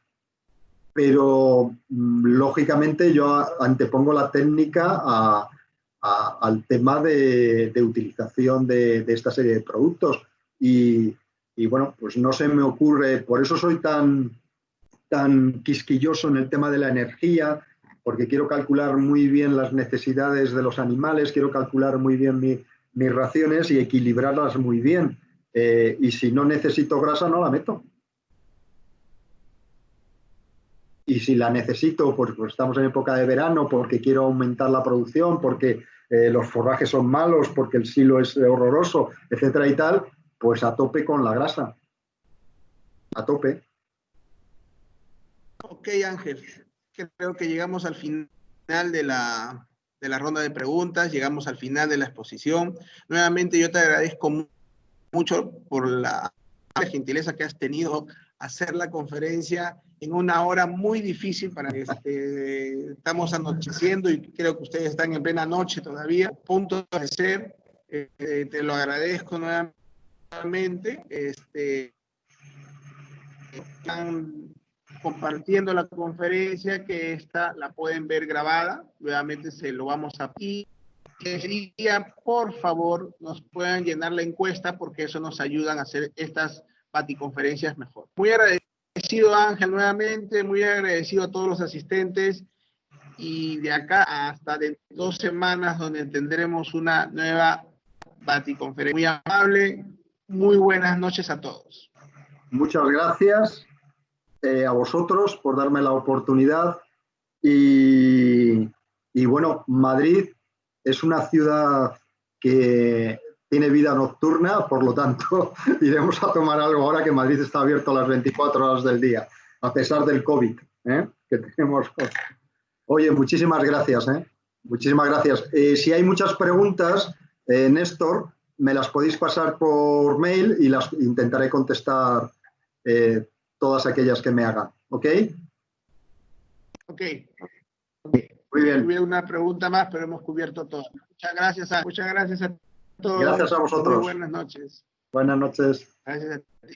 pero lógicamente yo antepongo la técnica al tema de utilización de esta serie de productos. Y bueno, pues no se me ocurre, por eso soy tan quisquilloso en el tema de la energía, porque quiero calcular muy bien las necesidades de los animales, quiero calcular muy bien mis raciones y equilibrarlas muy bien. Y si no necesito grasa, no la meto. Y si la necesito, pues estamos en época de verano, porque quiero aumentar la producción, porque los forrajes son malos, porque el silo es horroroso, etcétera y tal, pues a tope con la grasa. A tope. Ok, Ángel, creo que llegamos al final de la ronda de preguntas, llegamos al final de la exposición. Nuevamente yo te agradezco mucho por la gentileza que has tenido hacer la conferencia en una hora muy difícil para estamos anocheciendo y creo que ustedes están en plena noche todavía, punto de ser. Te lo agradezco nuevamente. compartiendo la conferencia, que esta la pueden ver grabada. Nuevamente se lo vamos a pedir. Por favor, nos puedan llenar la encuesta porque eso nos ayuda a hacer estas baticonferencias mejor. Muy agradecido, Ángel, nuevamente, muy agradecido a todos los asistentes, y de acá hasta de 2 semanas donde tendremos una nueva baticonferencia. Muy amable, muy buenas noches a todos. Muchas gracias a vosotros por darme la oportunidad y bueno, Madrid es una ciudad que tiene vida nocturna, por lo tanto iremos a tomar algo ahora que Madrid está abierto a las 24 horas del día, a pesar del COVID que tenemos. Oye, muchísimas gracias. Muchísimas gracias. Si hay muchas preguntas, Néstor, me las podéis pasar por mail y las intentaré contestar todas aquellas que me hagan. ¿Ok? Ok. Muy bien. Hubiera una pregunta más, pero hemos cubierto todo. Muchas gracias a todos. Gracias a vosotros. Muy buenas noches. Buenas noches. Gracias a ti.